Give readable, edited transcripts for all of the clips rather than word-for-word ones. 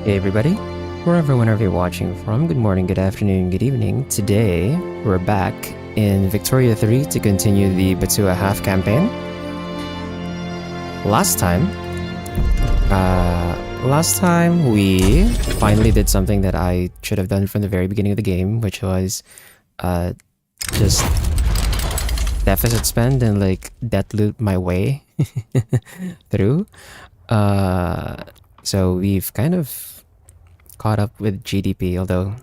Hey everybody, whenever you're watching from, good morning, good afternoon, good evening. Today, we're back in Victoria 3 to continue the Butua Half-Campaign. Last time we finally did something that I should have done from the very beginning of the game, which was just deficit spend and like debt loot my way through. So we've kind of caught up with GDP, although,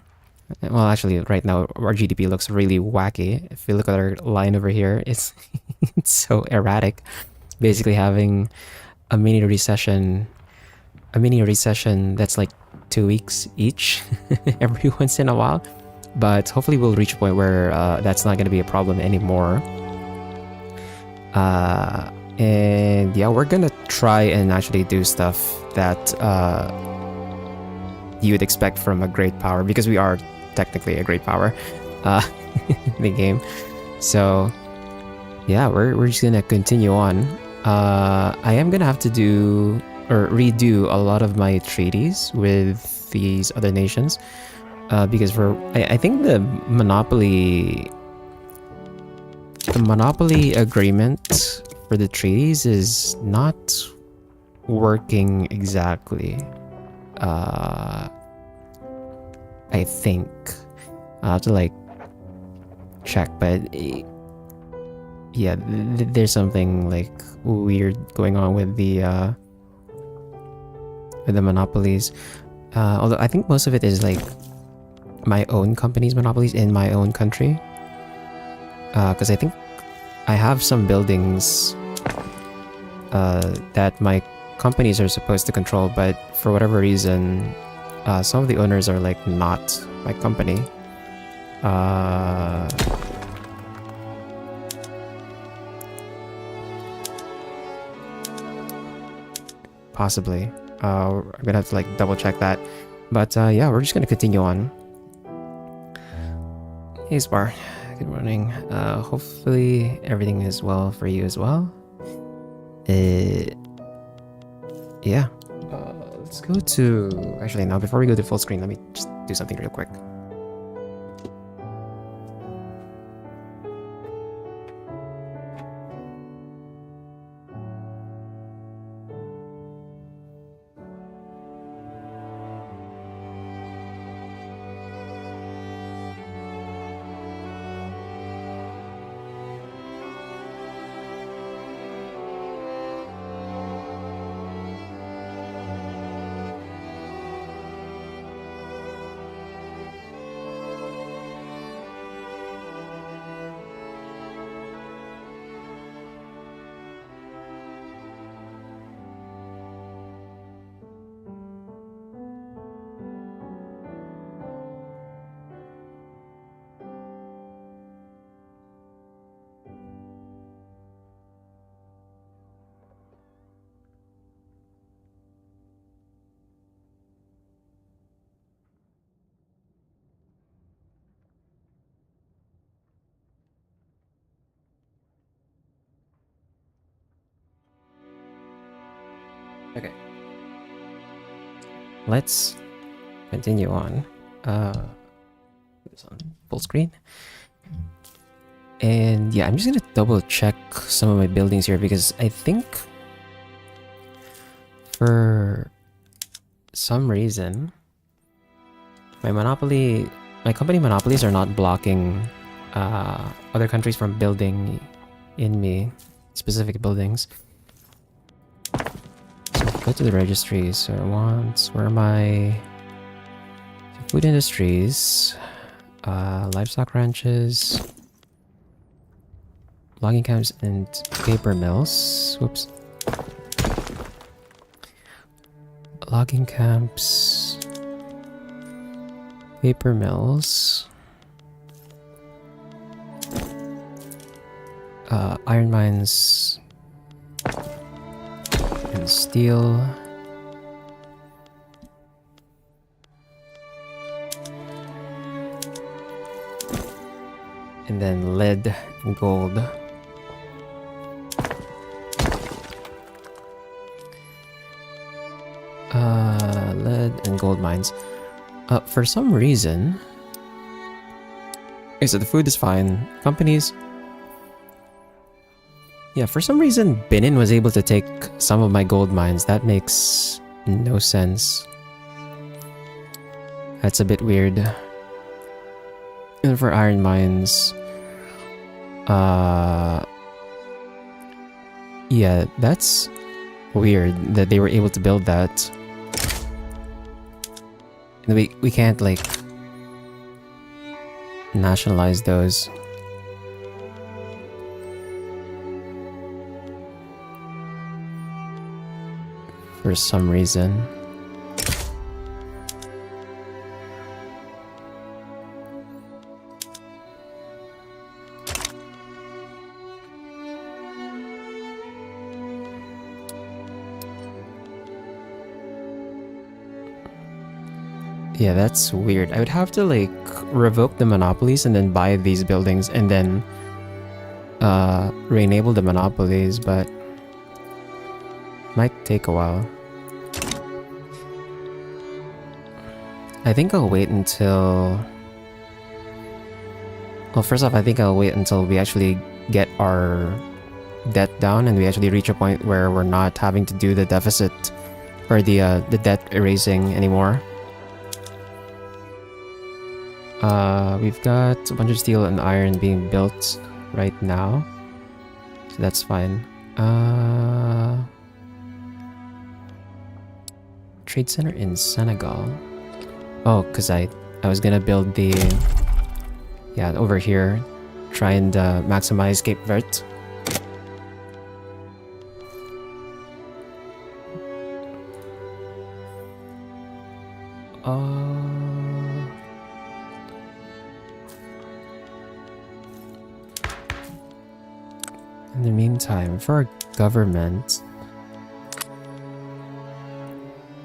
well, actually, right now our GDP looks really wacky. If you look at our line over here, it's it's so erratic. Basically, having a mini recession that's like 2 weeks each, every once in a while. But hopefully, we'll reach a point where that's not going to be a problem anymore. And yeah, we're gonna try and actually do stuff that you would expect from a great power, because we are technically a great power in the game. So yeah, we're just gonna continue on. I am gonna have to do or redo a lot of my treaties with these other nations because I think the monopoly agreement for the treaties is not working exactly. I think I'll have to like check, but yeah, there's something like weird going on with the monopolies. Although I think most of it is like my own company's monopolies in my own country. Because I think I have some buildings that my companies are supposed to control, but for whatever reason, some of the owners are like not my company. Possibly. I'm gonna have to like double check that. But yeah, we're just gonna continue on. Hey Spar, good morning. Hopefully everything is well for you as well. Yeah. Let's go to... Actually, now before we go to full screen, let me just do something real quick. Okay. Let's continue on. Put this on full screen. And yeah, I'm just gonna double check some of my buildings here because I think for some reason my company monopolies are not blocking other countries from building in me specific buildings. Go to the registry. So where are my food industries, livestock ranches, logging camps, and paper mills. Whoops. Logging camps, paper mills, iron mines, and steel. And then lead and gold. Lead and gold mines. For some reason... Okay, so the food is fine. Companies... Yeah, for some reason, Benin was able to take some of my gold mines. That makes no sense. That's a bit weird. And for iron mines... Yeah, that's weird that they were able to build that. And we can't, like, nationalize those. For some reason. Yeah, that's weird. I would have to, like, revoke the monopolies and then buy these buildings and then re-enable the monopolies, but might take a while. I think I'll wait until... Well, first off, I think I'll wait until we actually get our debt down and we actually reach a point where we're not having to do the deficit or the debt erasing anymore. We've got a bunch of steel and iron being built right now, so that's fine. Trade center in Senegal. Oh, because I was gonna build the... Yeah, over here. Try and maximize Cape Verde. In the meantime, for our government...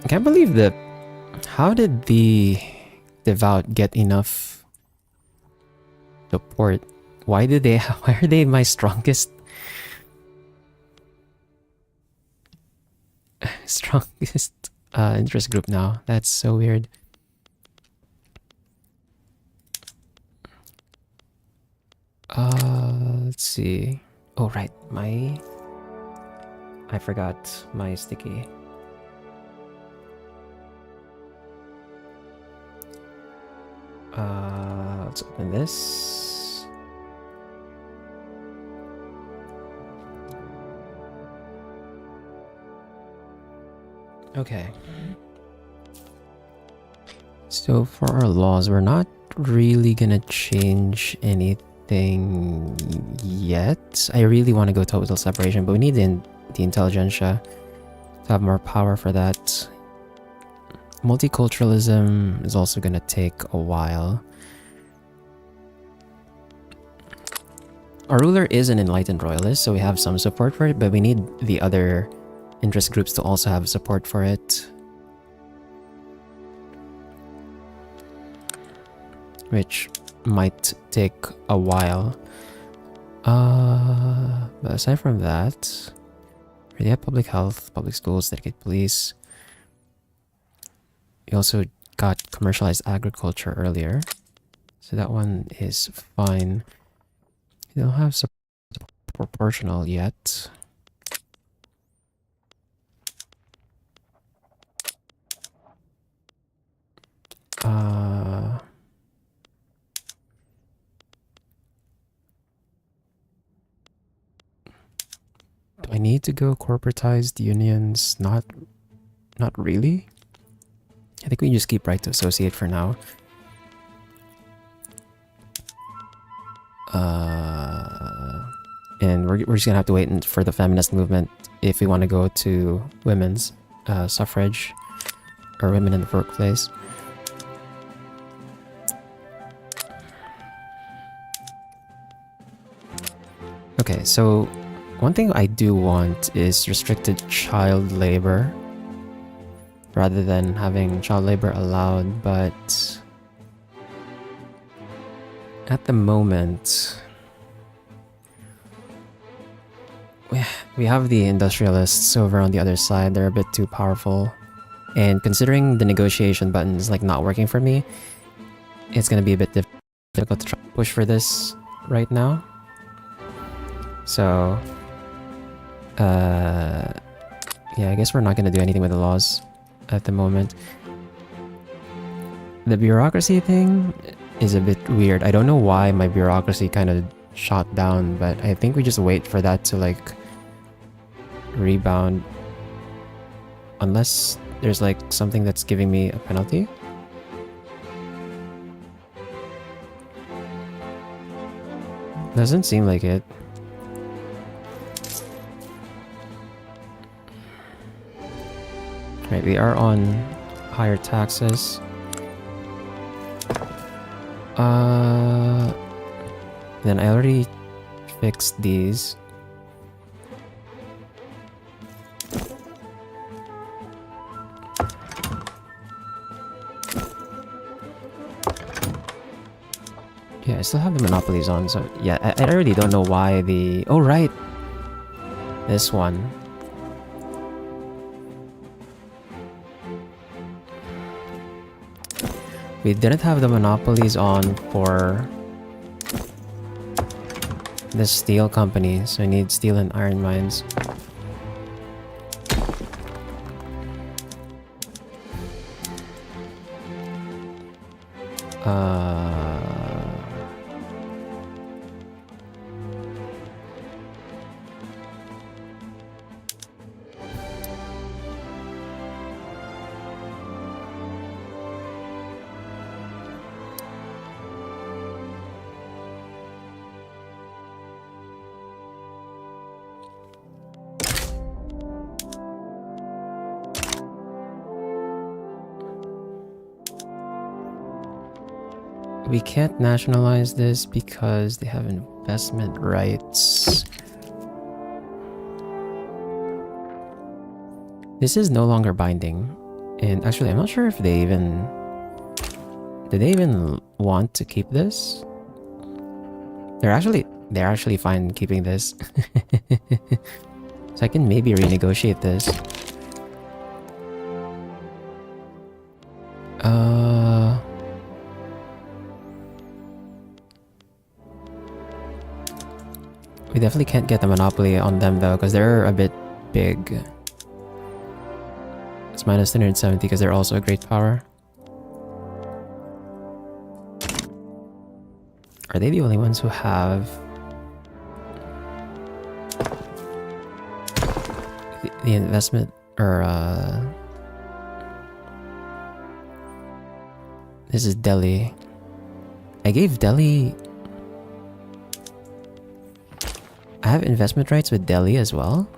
I can't believe that... How did the devout get enough support? Why are they my strongest interest group now? That's so weird. Let's see. Oh right, I forgot my sticky. Let's open this. Okay. So for our laws, we're not really gonna change anything yet. I really want to go total separation, but we need the intelligentsia to have more power for that. Multiculturalism is also going to take a while. Our ruler is an enlightened royalist, so we have some support for it, but we need the other interest groups to also have support for it. Which might take a while. But aside from that, we have public health, public schools, dedicated police. We also got commercialized agriculture earlier, so that one is fine. We don't have proportional yet. Do I need to go corporatized unions? Not really. I think we just keep right to associate for now. And we're just gonna have to wait for the feminist movement if we want to go to women's suffrage or women in the workplace. Okay, so one thing I do want is restricted child labor rather than having child labor allowed, but at the moment we have the industrialists over on the other side. They're a bit too powerful. And considering the negotiation button is like not working for me, it's gonna be a bit difficult to try to push for this right now. So, yeah, I guess we're not gonna do anything with the laws at the moment. The bureaucracy thing is a bit weird. I don't know why my bureaucracy kind of shot down, but I think we just wait for that to like rebound. Unless there's like something that's giving me a penalty. Doesn't seem like it. Right, we are on higher taxes. Then I already fixed these. Yeah, I still have the monopolies on, so yeah, I really don't know why the... Oh, right! This one. We didn't have the monopolies on for the steel company, so I need steel and iron mines. We can't nationalize this because they have investment rights. This is no longer binding. And actually, I'm not sure if they even... Do they even want to keep this? They're actually fine keeping this. So I can maybe renegotiate this. We definitely can't get the monopoly on them though, because they're a bit big. It's minus 370 because they're also a great power. Are they the only ones who have the investment or this is Delhi. I gave Delhi... I have investment rights with Delhi as well?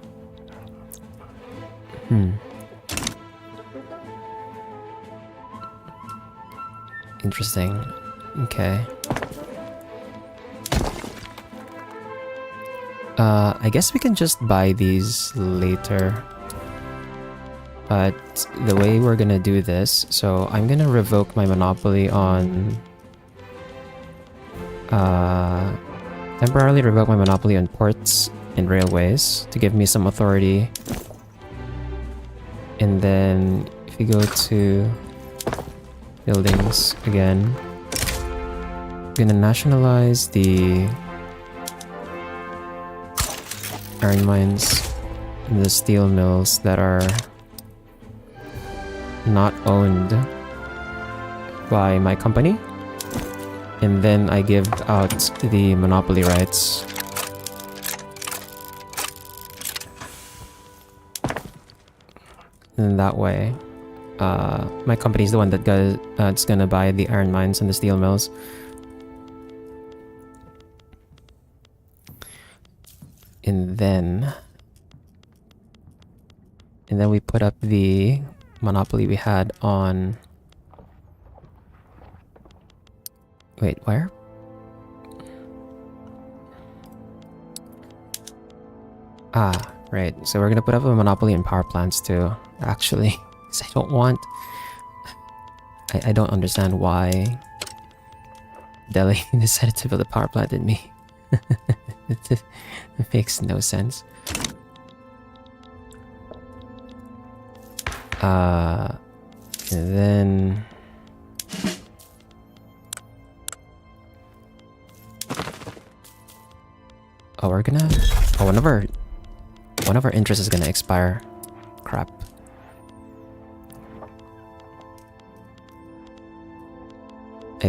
Interesting. Okay. I guess we can just buy these later. But the way we're gonna do this, so I'm gonna revoke my monopoly on... temporarily revoke my monopoly on ports and railways to give me some authority. And then if you go to buildings again, I'm gonna nationalize the iron mines and the steel mills that are not owned by my company. And then I give out the monopoly rights. And that way, my company is the one that's gonna buy the iron mines and the steel mills. And then we put up the monopoly we had on... Wait, where? Ah, right. So we're gonna put up a monopoly in power plants too, actually. Because I don't want... I don't understand why Delhi decided to build a power plant in me. It makes no sense. And then... Oh, we're gonna... Oh, one of our interests is gonna expire. Crap. I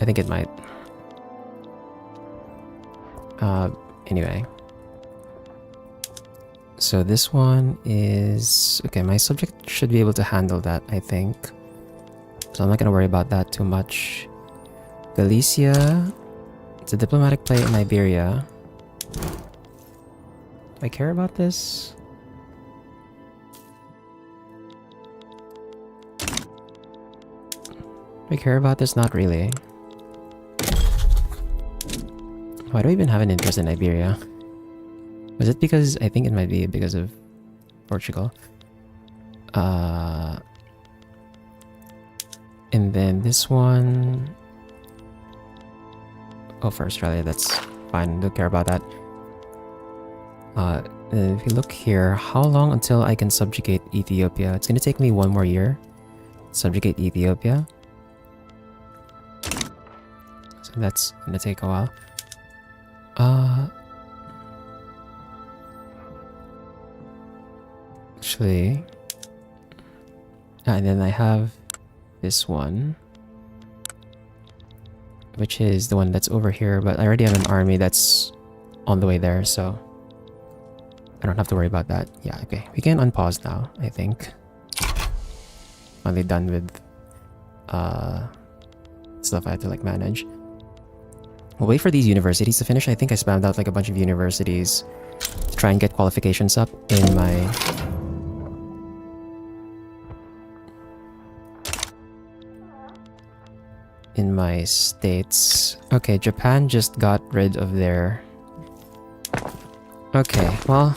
think it might. Anyway. So this one is... Okay, my subject should be able to handle that, I think. So I'm not gonna worry about that too much. Galicia... It's a diplomatic play in Iberia. Do I care about this? Do I care about this? Not really. Why do I even have an interest in Iberia? Was it because... I think it might be because of Portugal. And then this one... Oh, for Australia, that's fine. Don't care about that. If you look here, how long until I can subjugate Ethiopia? It's gonna take me 1 more year. Subjugate Ethiopia. So that's gonna take a while. Actually... and then I have this one. Which is the one that's over here, but I already have an army that's on the way there, so... I don't have to worry about that. Yeah, okay. We can unpause now, I think. Finally done with stuff I had to like manage. We'll wait for these universities to finish. I think I spammed out like a bunch of universities to try and get qualifications up in my states. Okay, Japan just got rid of their... Okay, well...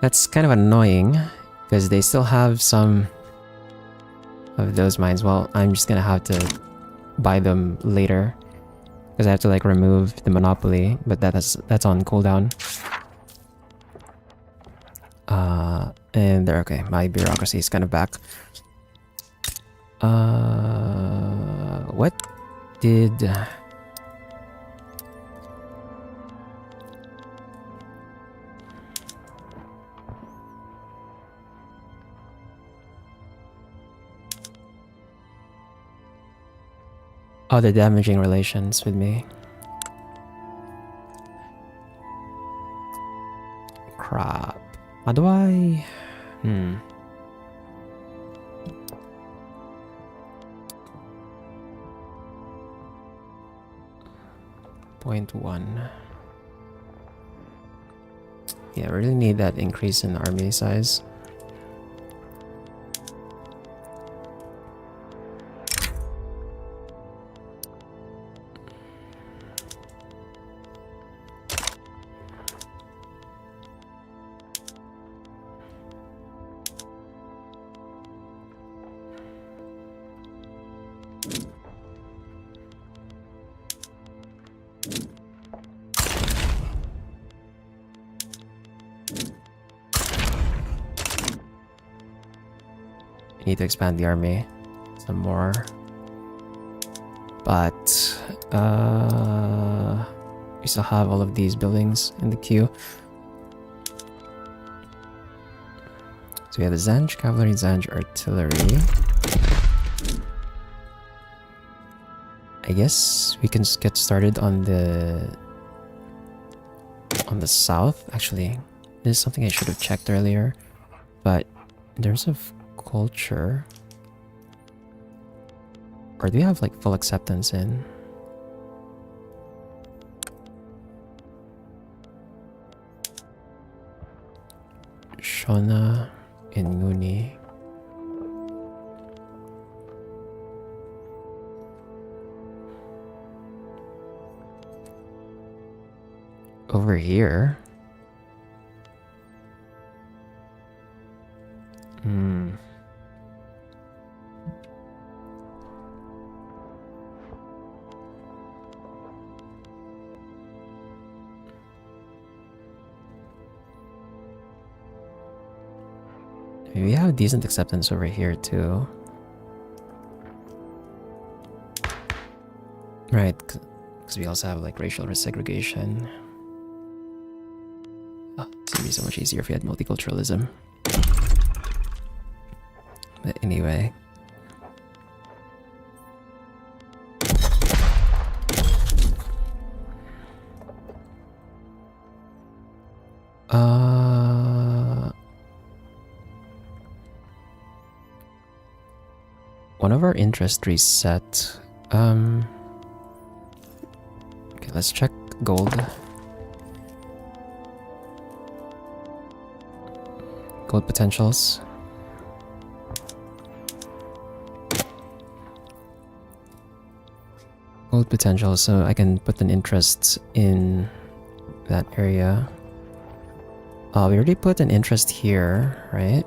That's kind of annoying, because they still have some of those mines. Well, I'm just gonna have to buy them later, because I have to like remove the monopoly, but that's on cooldown. And they're okay. My bureaucracy is kind of back. What did... Oh, they're damaging relations with me. Crap. How do I... 0.1. Yeah, I really need that increase in army size. Need to expand the army some more, but we still have all of these buildings in the queue. So we have the Zanj cavalry, Zanj artillery. I guess we can get started on the south. Actually, this is something I should have checked earlier, but in terms of culture, or do we have like full acceptance in? Shona and Nguni. Over here. We have decent acceptance over here too. Right, because we also have like racial segregation. Oh, it's gonna be so much easier if we had multiculturalism. But anyway. One of our interest reset. Okay, let's check gold. Gold potentials. Gold potential, so I can put an interest in that area. We already put an interest here, right?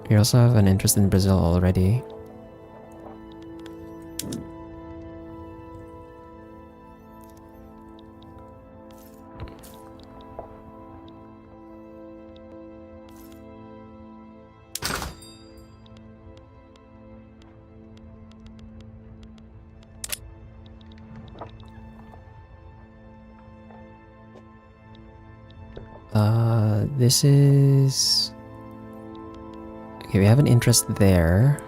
We also have an interest in Brazil already. This is... Okay, we have an interest there.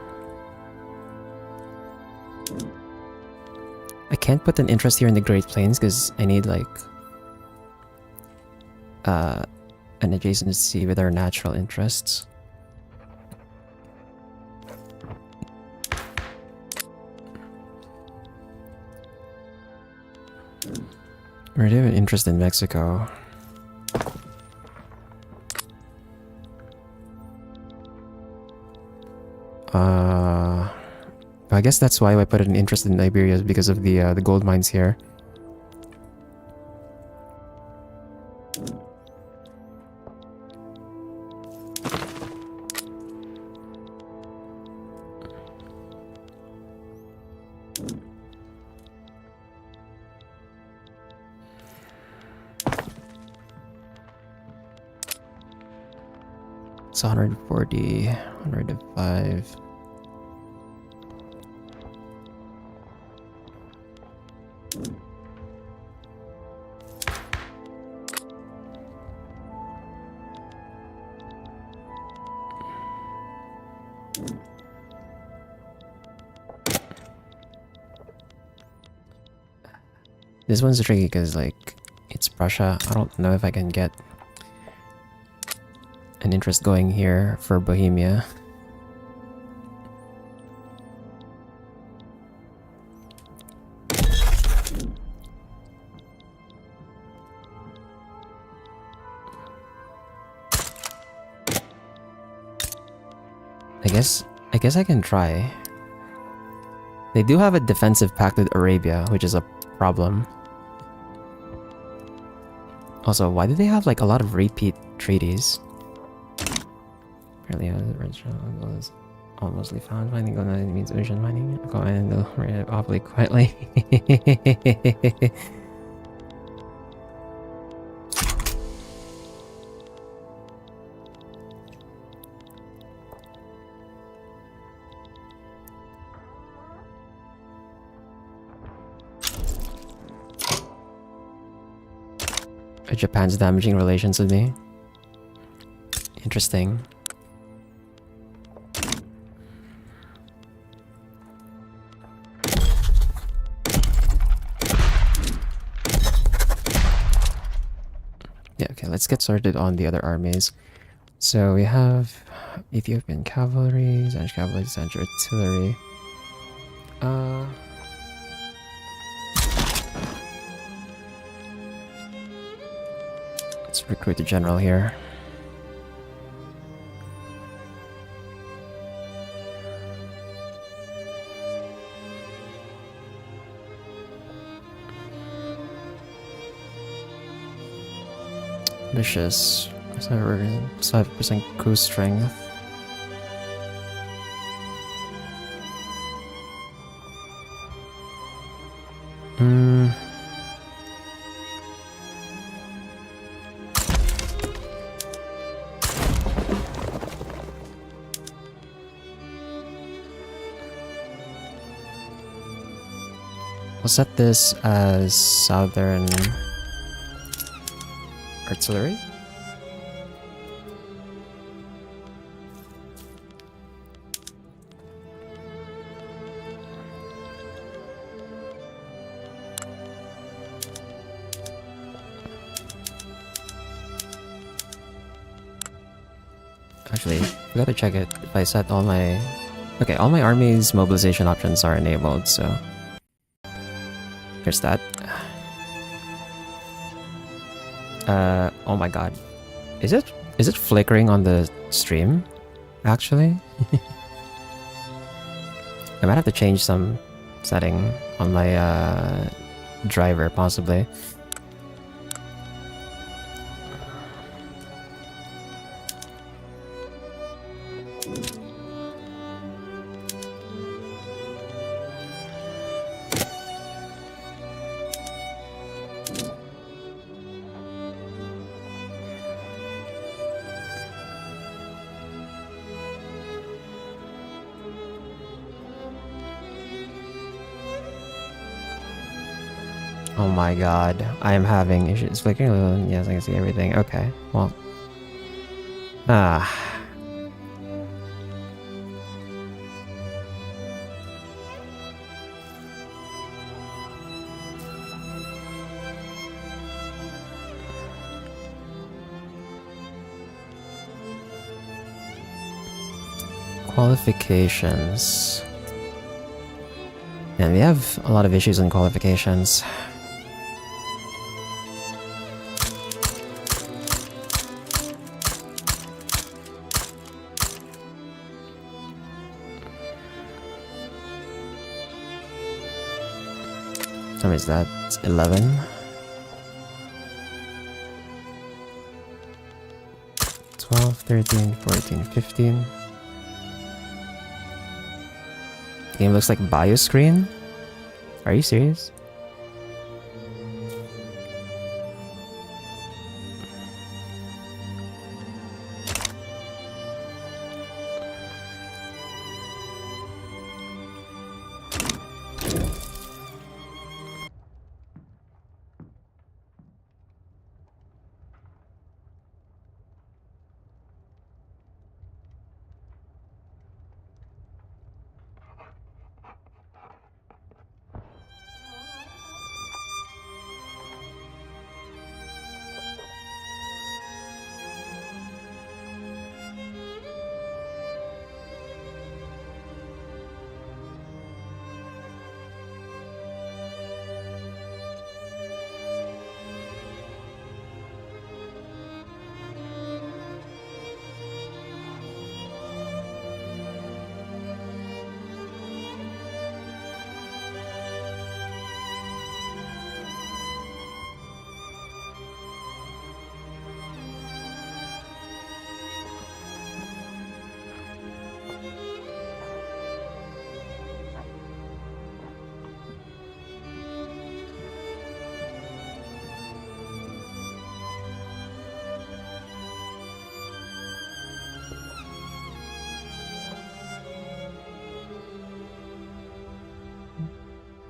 I can't put an interest here in the Great Plains because I need like an adjacency with our natural interests. We already have an interest in Mexico. I guess that's why I put an interest in Liberia, because of the gold mines here. It's 140, 105. This one's tricky because, like, it's Prussia. I don't know if I can get an interest going here for Bohemia. I guess I can try. They do have a defensive pact with Arabia, which is a problem. Also, why do they have like a lot of repeat treaties? Apparently, the original was almostly found. Finding gold means ocean mining. Go and awfully quietly. Japan's damaging relations with me. Interesting. Yeah, okay, let's get started on the other armies. So we have Ethiopian cavalry, Spanish cavalry, Spanish artillery. Let's recruit the general here. Vicious. 5% crew strength. We'll set this as Southern Artillery. Actually, I gotta check it if I set all my... Okay, all my army's mobilization options are enabled, so... Here's that. Oh my god. Is it flickering on the stream? Actually? I might have to change some setting on my driver, possibly. Oh my god, I am having issues flickering. Yes, I can see everything. Okay, well. Qualifications. And we have a lot of issues in qualifications. How many is that? It's 11. 12, 13, 14, 15. Game looks like bio screen? Are you serious?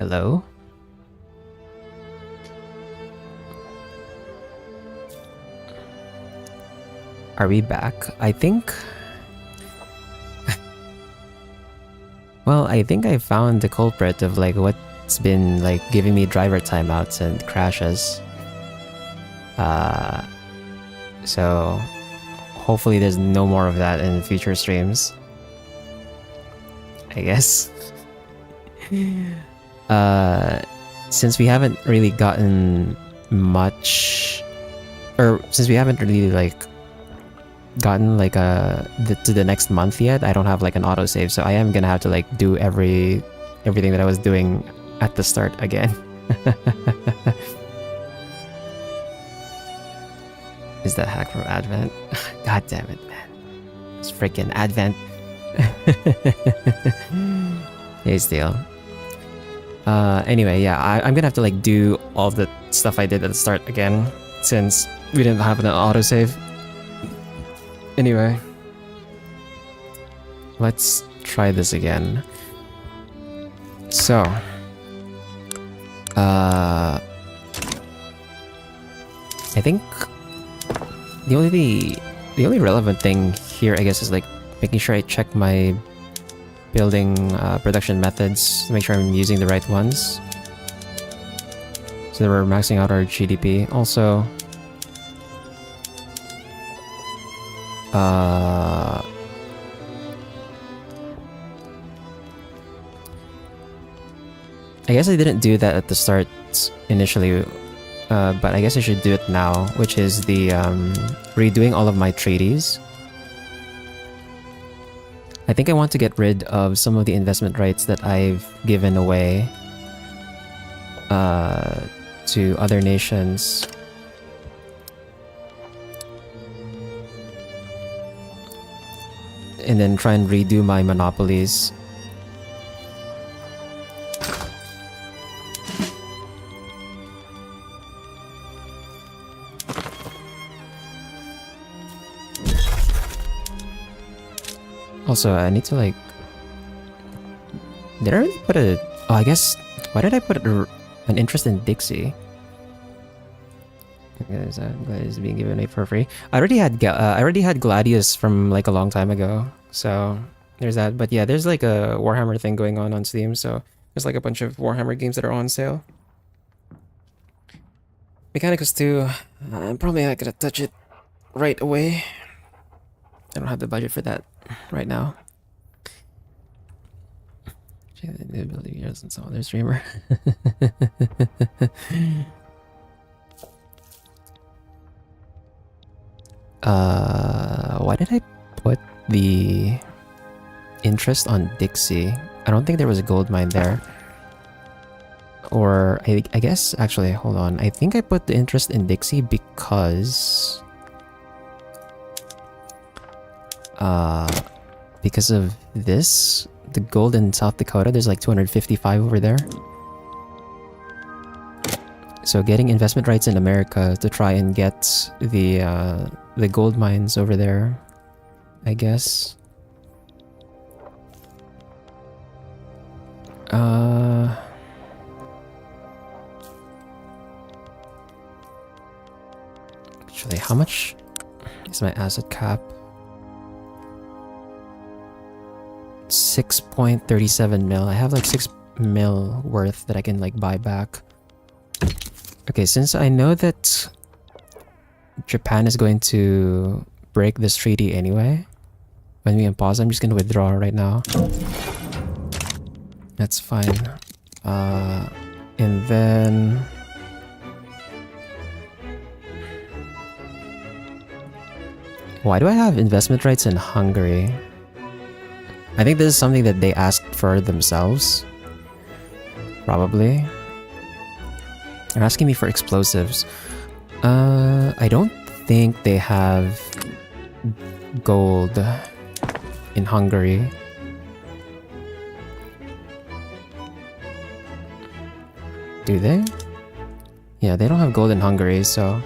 Hello? Are we back? I think... Well, I think I found the culprit of like what's been like giving me driver timeouts and crashes. So hopefully there's no more of that in future streams, I guess. Since we haven't really gotten much, or since we haven't really like gotten like to the next month yet, I don't have like an autosave, so I am gonna have to like do everything that I was doing at the start again. Is that hack from Advent? God damn it, man. It's freaking Advent. Hey, Steel. Anyway, yeah, I'm gonna have to like do all the stuff I did at the start again, since we didn't have an autosave. Anyway, let's try this again. So, I think the only relevant thing here, I guess, is like making sure I check my building production methods to make sure I'm using the right ones. So that we're maxing out our GDP. Also, I guess I didn't do that at the start initially, but I guess I should do it now, which is the redoing all of my treaties. I think I want to get rid of some of the investment rights that I've given away to other nations. And then try and redo my monopolies. Also, I need to like... Did I really put a... Oh, I guess... Why did I put an interest in Dixie? Because Gladius is being given away for free. I already had Gladius from like a long time ago. So, there's that. But yeah, there's like a Warhammer thing going on Steam. So, there's like a bunch of Warhammer games that are on sale. Mechanicus 2. I'm probably not gonna touch it right away. I don't have the budget for that right now. New building years and some other streamer. Why did I put the interest on Dixie? I don't think there was a gold mine there. Or I guess actually, hold on. I think I put the interest in Dixie because of this, the gold in South Dakota, there's like 255 over there. So getting investment rights in America to try and get the gold mines over there, I guess. Actually, how much is my asset cap? 6.37 mil. I have like 6 mil worth that I can like buy back. Okay, since I know that Japan is going to break this treaty anyway, when we unpause, I'm just gonna withdraw right now. That's fine. And then why do I have investment rights in Hungary? I think this is something that they asked for themselves. Probably. They're asking me for explosives. I don't think they have gold in Hungary. Do they? Yeah, they don't have gold in Hungary, so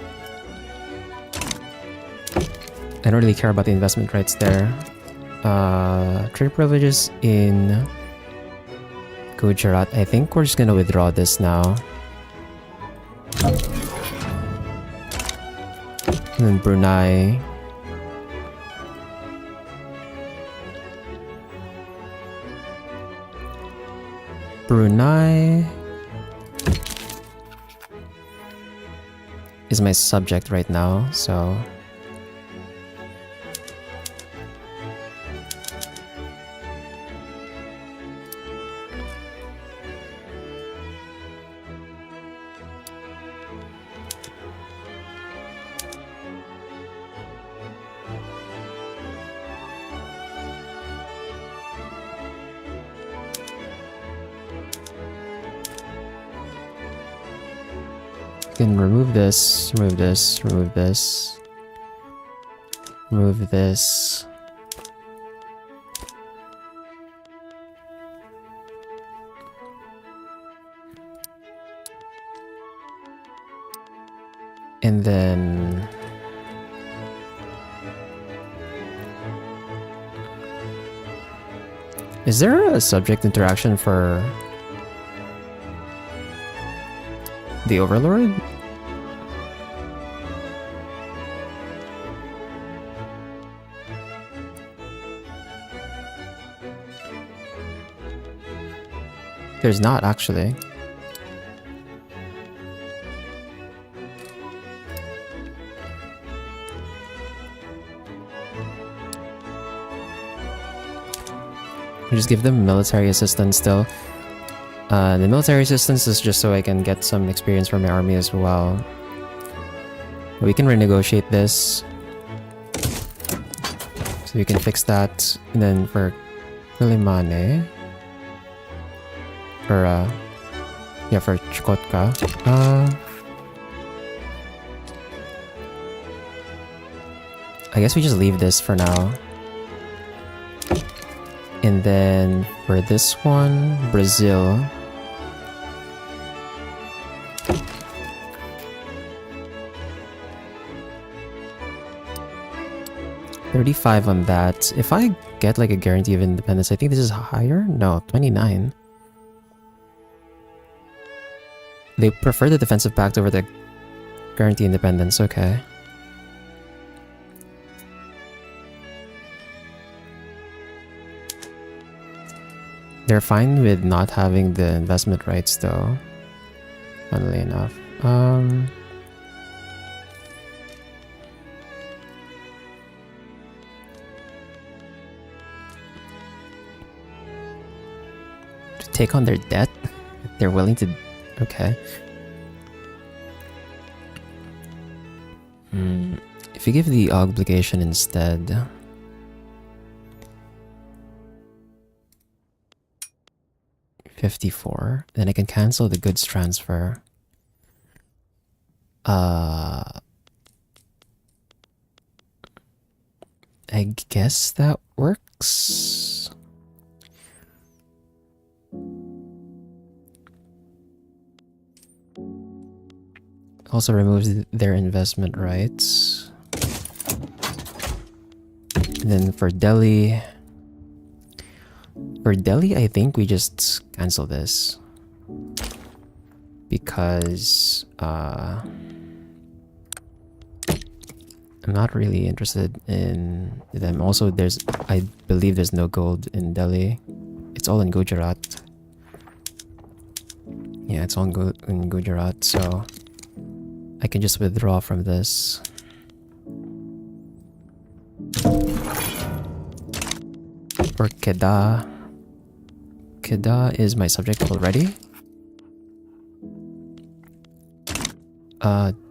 I don't really care about the investment rights there. Trade privileges in Gujarat. I think we're just gonna withdraw this now. And then Brunei. Brunei is my subject right now, so can remove this, remove this, remove this, remove this. And then is there a subject interaction for The Overlord? There's not, actually. We just give them military assistance still. The military assistance is just so I can get some experience for my army as well. We can renegotiate this. So we can fix that. And then for Quilimane. For, yeah, for Chukotka. I guess we just leave this for now. And then for this one, Brazil. $35 on that. If I get like a guarantee of independence, I think this is higher? No, 29. They prefer the defensive pact over the guarantee independence, okay. They're fine with not having the investment rights though, funnily enough. To take on their debt? They're willing to... Okay. If you give the obligation instead... $54, then I can cancel the goods transfer. I guess that works. Also removes their investment rights. And then for Delhi, I think we just cancel this. Because I'm not really interested in them. Also, I believe there's no gold in Delhi. It's all in Gujarat. Yeah, it's all in Gujarat, so I can just withdraw from this. For Kedah. Kedah is my subject already.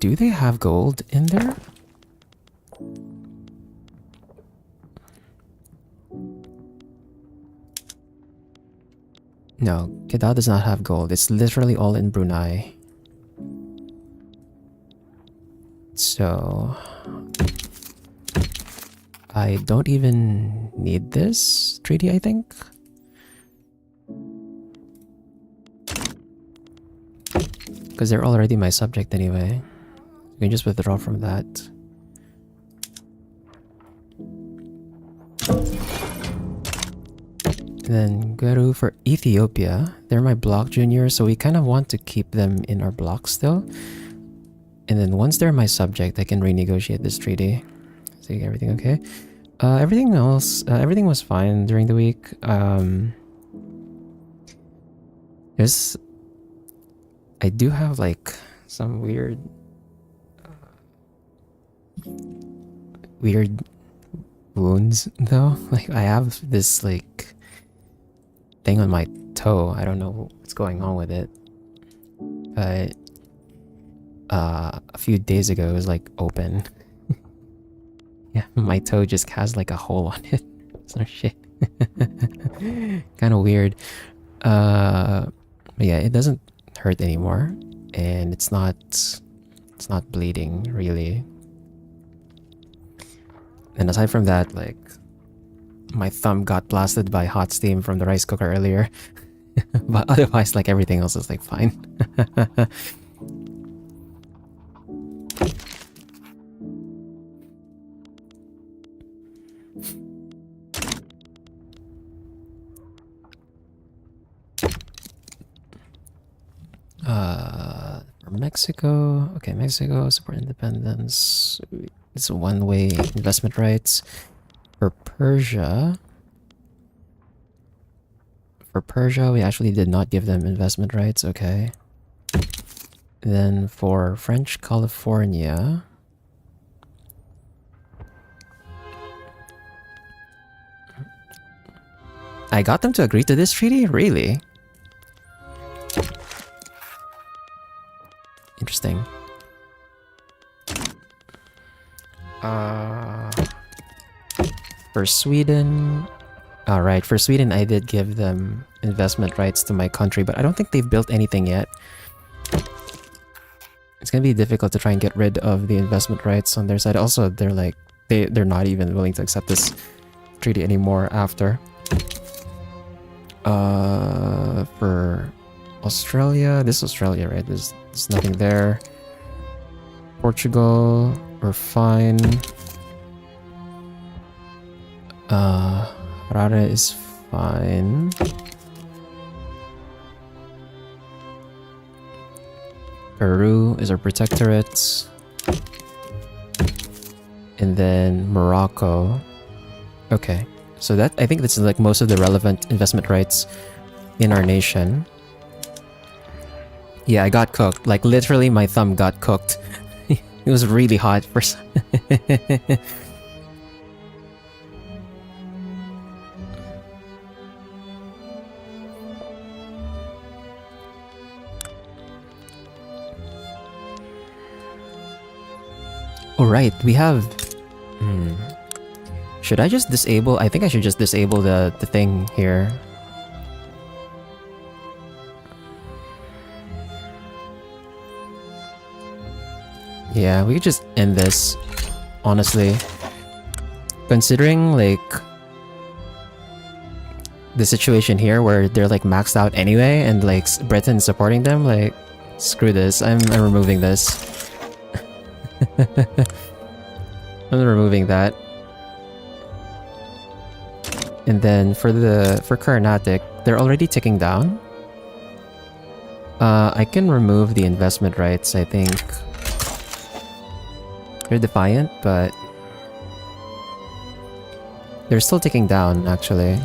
Do they have gold in there? No, Kedah does not have gold. It's literally all in Brunei. So... I don't even need this treaty, I think. Because they're already my subject anyway. You can just withdraw from that. And then Guru for Ethiopia. They're my block junior, so we kind of want to keep them in our block still. And then once they're my subject, I can renegotiate this treaty. So everything okay? Everything else, everything was fine during the week. I do have like some weird wounds though. Like I have this like thing on my toe. I don't know what's going on with it. But a few days ago it was like open. Yeah, my toe just has like a hole on it. So shit. Kind of weird. But yeah, it doesn't hurt anymore, and it's not bleeding really. And aside from that, like my thumb got blasted by hot steam from the rice cooker earlier. But otherwise, like everything else is like fine. For Mexico, okay, Mexico support independence. It's one-way investment rights. For Persia, we actually did not give them investment rights. Okay. Then for French California, I got them to agree to this treaty? Really? Interesting. For Sweden... Alright, for Sweden I did give them investment rights to my country, but I don't think they've built anything yet. It's gonna be difficult to try and get rid of the investment rights on their side. Also, they're like... They're not even willing to accept this treaty anymore after. For Australia... This is Australia, right? There's nothing there. Portugal... We're fine. Rara is fine. Peru is our protectorate. And then Morocco. Okay. So that, I think this is like most of the relevant investment rights in our nation. Yeah, I got cooked. Like literally my thumb got cooked. It was really hot for Alright, we have... Should I just disable... I think I should just disable the thing here. Yeah, we could just end this, honestly. Considering, like, the situation here where they're, like, maxed out anyway, and, like, Britain's supporting them, like, screw this. I'm removing this. I'm removing that. And then for Carnatic, they're already ticking down. I can remove the investment rights, I think. They're defiant, but they're still ticking down, actually.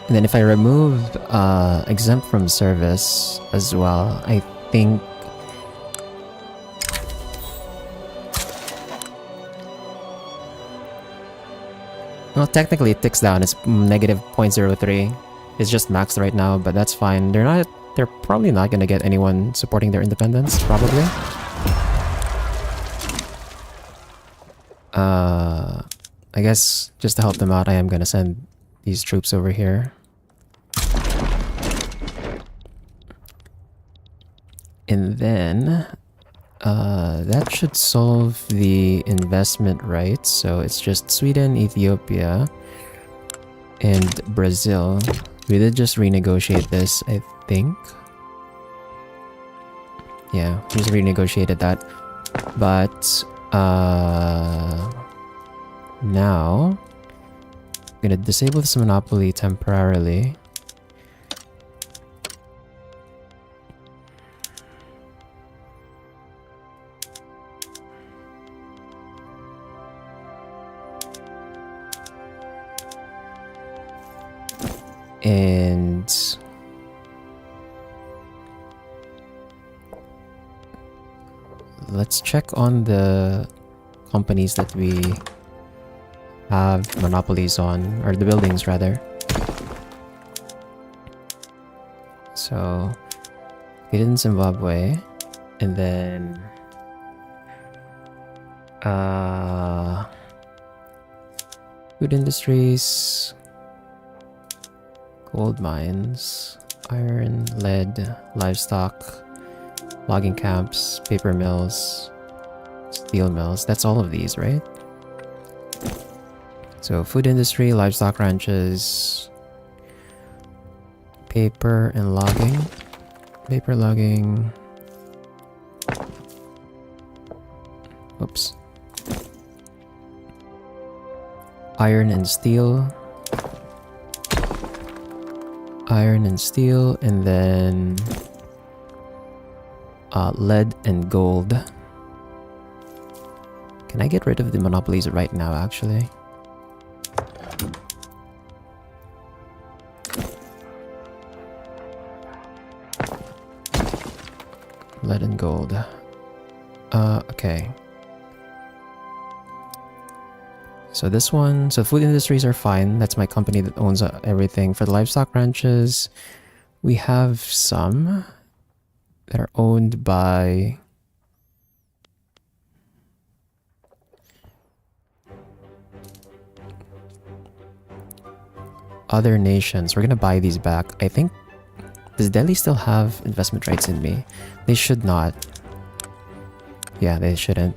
And then if I remove exempt from service as well, I think... Well, technically it ticks down. It's negative 0.03. It's just maxed right now, but that's fine. They're probably not gonna get anyone supporting their independence, probably. I guess just to help them out, I am gonna send these troops over here. And then that should solve the investment rights. So it's just Sweden, Ethiopia, and Brazil. We did just renegotiate this, I think. Yeah, we just renegotiated that. But now I'm gonna disable this monopoly temporarily. And let's check on the companies that we have monopolies on, or the buildings rather. So get in Zimbabwe, and then food industries, gold mines, iron, lead, livestock, logging camps, paper mills, steel mills. That's all of these, right? So food industry, livestock ranches, paper and logging. Paper logging. Oops. Iron and steel. Iron and steel, and then lead and gold. Can I get rid of the monopolies right now, actually? Lead and gold. Okay. So this one, so food industries are fine. That's my company that owns everything. For the livestock ranches, we have some that are owned by other nations. We're gonna buy these back. I think, does Delhi still have investment rights in me? They should not. Yeah, they shouldn't.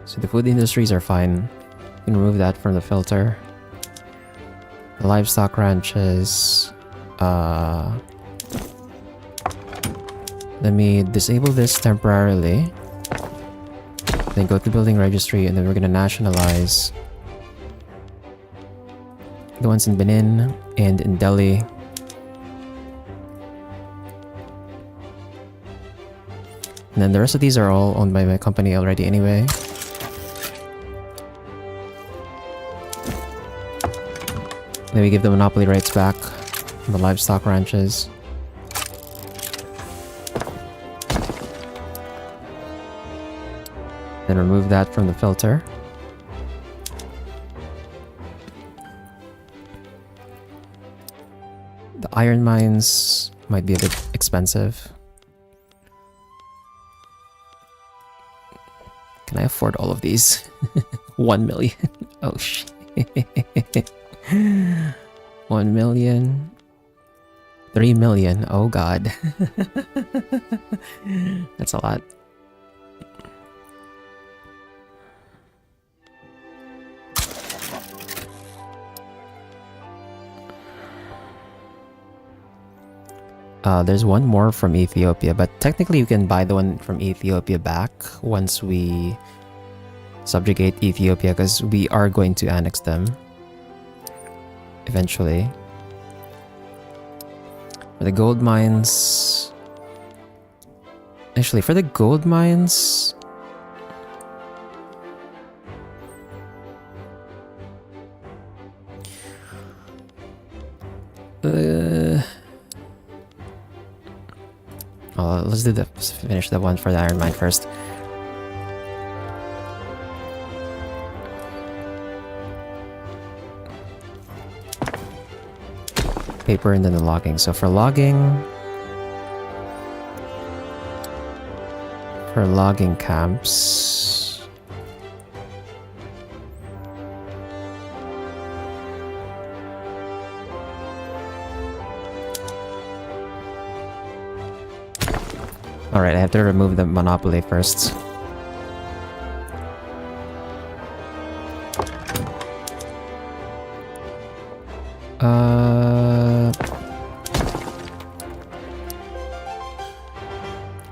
So the food industries are fine. You can remove that from the filter. The livestock ranches. Let me disable this temporarily. Then go to building registry, and then we're gonna nationalize the ones in Benin and in Delhi. And then the rest of these are all owned by my company already anyway. Then we give the monopoly rights back on the livestock ranches. Then remove that from the filter. The iron mines might be a bit expensive. Can I afford all of these? 1 million. Oh shit. 1 million. 3 million. Oh god. That's a lot. There's one more from Ethiopia, but technically you can buy the one from Ethiopia back once we subjugate Ethiopia, because we are going to annex them eventually. For the gold mines... Actually, for the gold mines... let's do finish the one for the iron mine first. Paper and then the logging. So for logging camps, alright, I have to remove the monopoly first.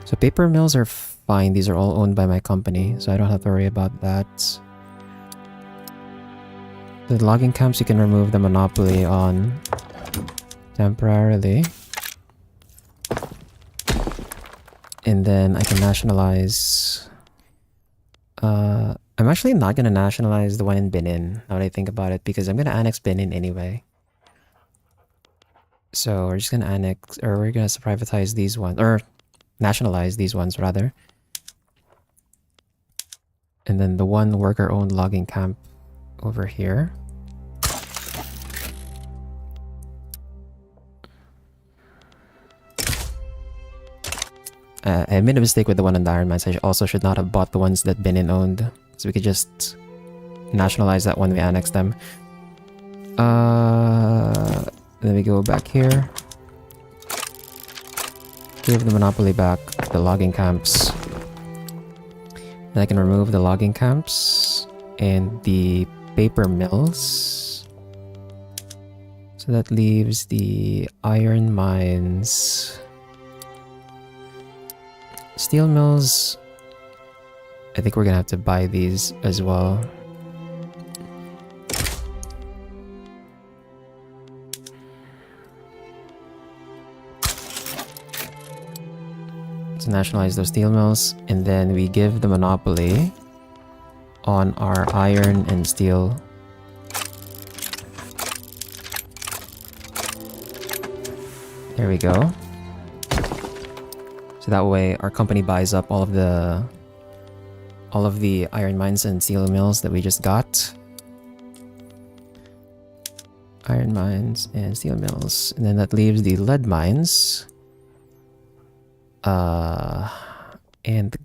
So paper mills are fine. These are all owned by my company, so I don't have to worry about that. The logging camps, you can remove the monopoly on temporarily. And then I can nationalize... I'm actually not going to nationalize the one in Benin, now that I think about it, because I'm going to annex Benin anyway. So we're just going to annex, or we're going to privatize these ones, or nationalize these ones rather. And then the one worker-owned logging camp over here. I made a mistake with the one on the iron mines. I also should not have bought the ones that Benin owned, so we could just nationalize that when we annex them. Then we go back here. Give the monopoly back to the logging camps. Then I can remove the logging camps and the paper mills. So that leaves the iron mines. Steel mills, I think we're gonna have to buy these as well. Let's nationalize those steel mills, and then we give the monopoly on our iron and steel. There we go. So that way our company buys up all of the iron mines and steel mills that we just got. Iron mines and steel mills. And then that leaves the lead mines. And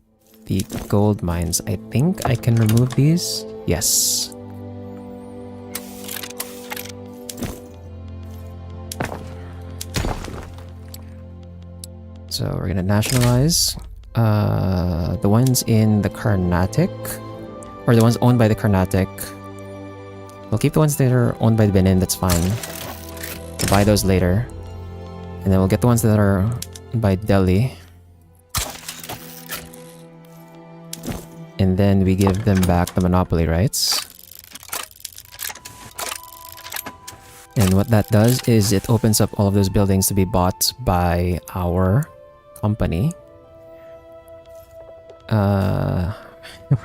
the gold mines. I think I can remove these. Yes. So we're gonna nationalize the ones in the Carnatic, or the ones owned by the Carnatic. We'll keep the ones that are owned by the Benin, that's fine. We'll buy those later. And then we'll get the ones that are owned by Delhi. And then we give them back the monopoly rights. And what that does is it opens up all of those buildings to be bought by our company. We're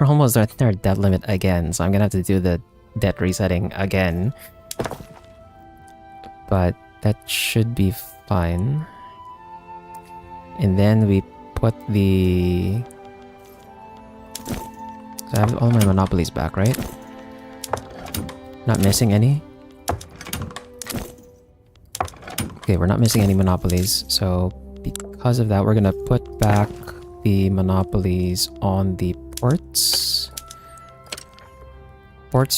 almost at our debt limit again, so I'm gonna have to do the debt resetting again. But that should be fine. And then we put the... So I have all my monopolies back, right? Not missing any? Okay, we're not missing any monopolies, so because of that, we're gonna put back the monopolies on the ports,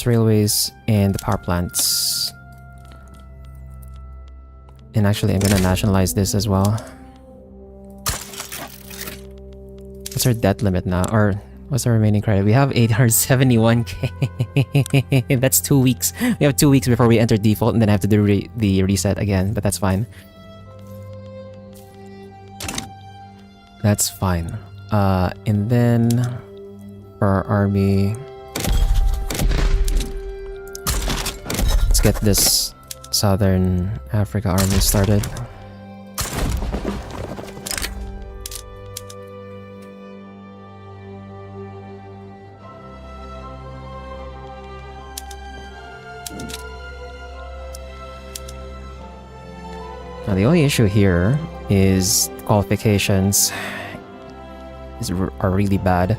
railways, and the power plants. And actually, I'm gonna nationalize this as well. What's our debt limit now? Or what's our remaining credit? We have 871k. That's 2 weeks. We have 2 weeks before we enter default, and then I have to do the reset again, but that's fine. That's fine. And then for our army, let's get this Southern Africa army started. Now the only issue here is qualifications are really bad.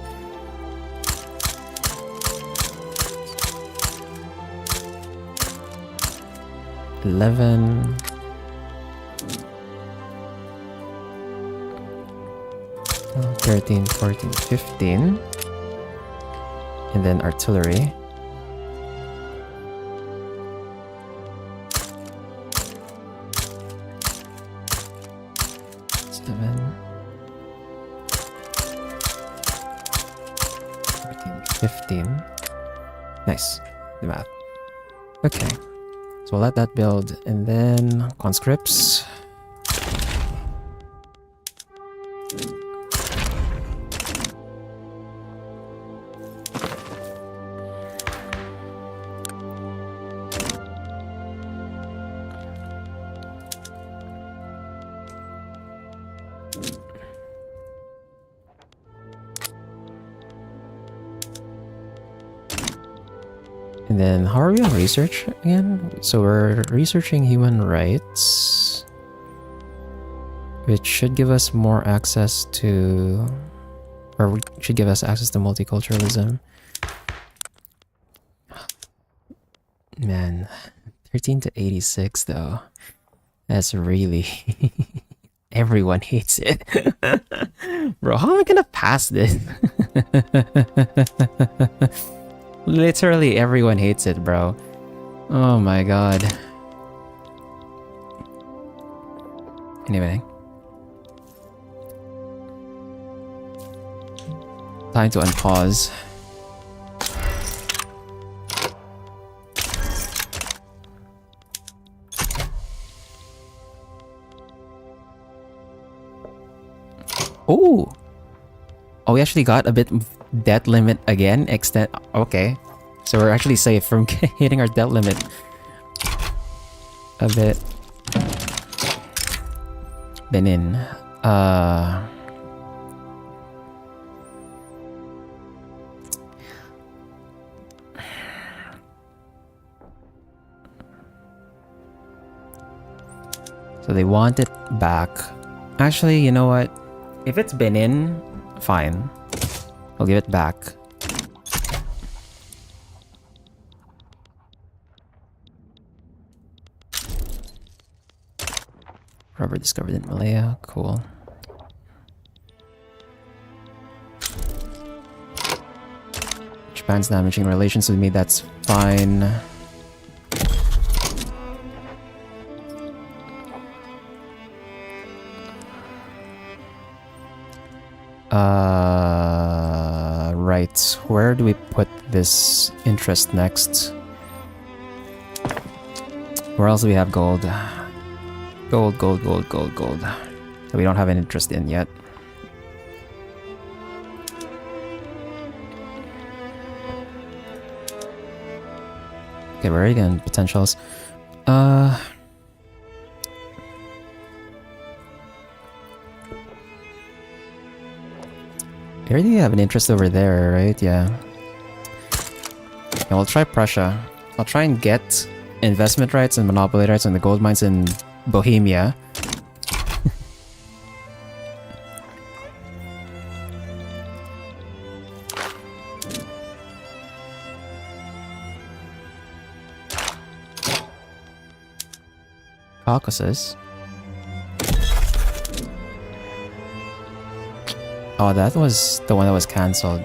$11. 13, 14, 15. And then artillery. Seven. 15. Nice. The math. Okay. So we'll let that build, and then conscripts. And then, how are we on research again? So we're researching human rights, which should give us more access to, or should give us access to multiculturalism. Man, 13 to 86 though. That's really... Everyone hates it. Bro, how am I gonna pass this? Literally everyone hates it, bro. Oh my god. Anyway. Time to unpause. Oh! Oh, we actually got a bit of debt limit again. Extend. Okay. So we're actually safe from hitting our debt limit. A bit. Benin. So they want it back. Actually, you know what? If it's Benin, fine. I'll give it back. Rubber discovered in Malaya. Cool. Japan's damaging relations with me. That's fine. Right. Where do we put this interest next? Where else do we have gold? Gold. That we don't have an interest in yet. Okay, we're already getting potentials. You already have an interest over there, right? Yeah. We'll try Prussia. I'll try and get investment rights and monopoly rights on the gold mines in Bohemia. Caucasus. Oh, that was the one that was cancelled.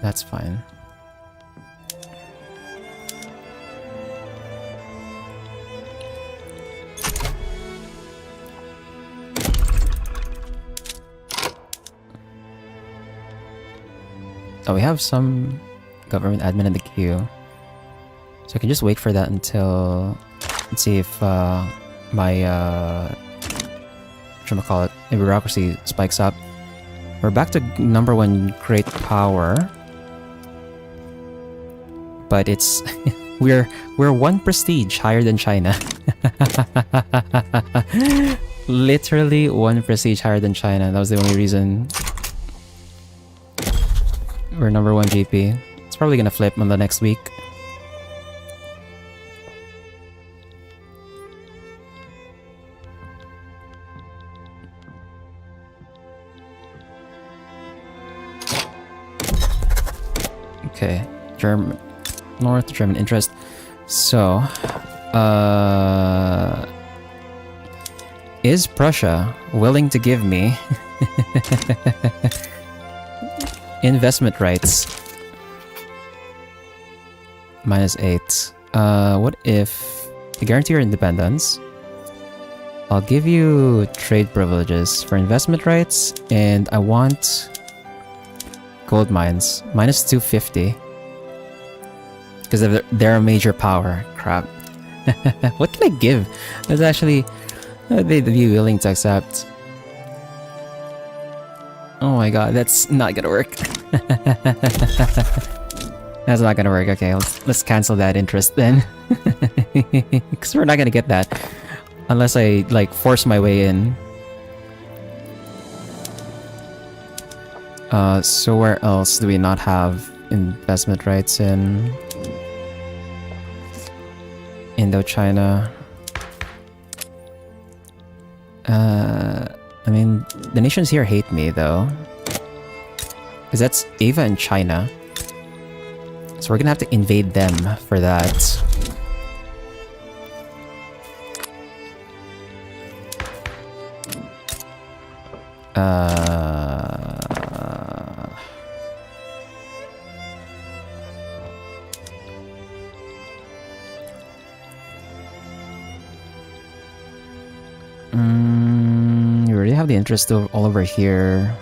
That's fine. Oh, we have some government admin in the queue. So I can just wait for that until... Let's see if my... whatchamacallit, the bureaucracy spikes up. We're back to #1 great power. But it's... we're 1 prestige higher than China. Literally 1 prestige higher than China. That was the only reason we're #1 GP. It's probably gonna flip on the next week. Okay, North German interest. So, is Prussia willing to give me investment rights? -8. What if to guarantee your independence, I'll give you trade privileges for investment rights, and I want gold mines -250 because they're a major power. Crap. What can I give? That's actually they'd be willing to accept. Oh my god, that's not gonna work. That's not gonna work. Okay, let's cancel that interest then, because we're not gonna get that unless I like force my way in. So where else do we not have investment rights in? Indochina. I mean, the nations here hate me though, because that's Ava and China. So we're gonna have to invade them for that. We already have the interest all over here.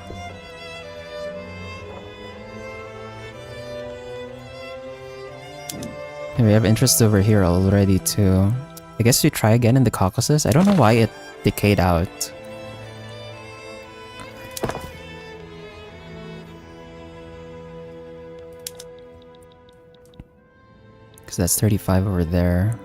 And we have interest over here already too. I guess we try again in the Caucasus. I don't know why it decayed out. Because that's 35 over there.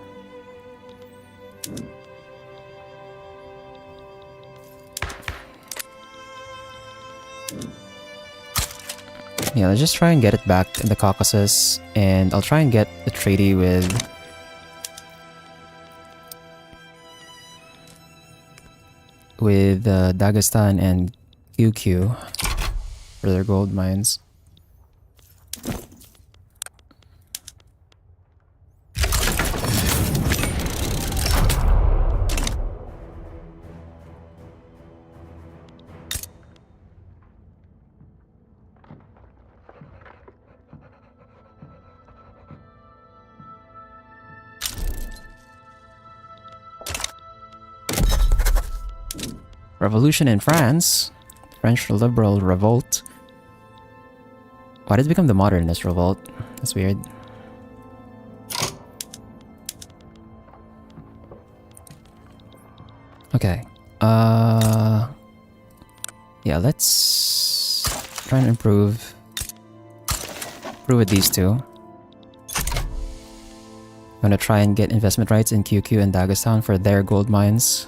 Yeah, let's just try and get it back in the Caucasus, and I'll try and get a treaty with Dagestan and QQ for their gold mines. Revolution in France. French liberal revolt. Why did it become the modernist revolt? That's weird. Okay. Yeah, let's try and improve with these two. I'm gonna try and get investment rights in QQ and Dagestan for their gold mines.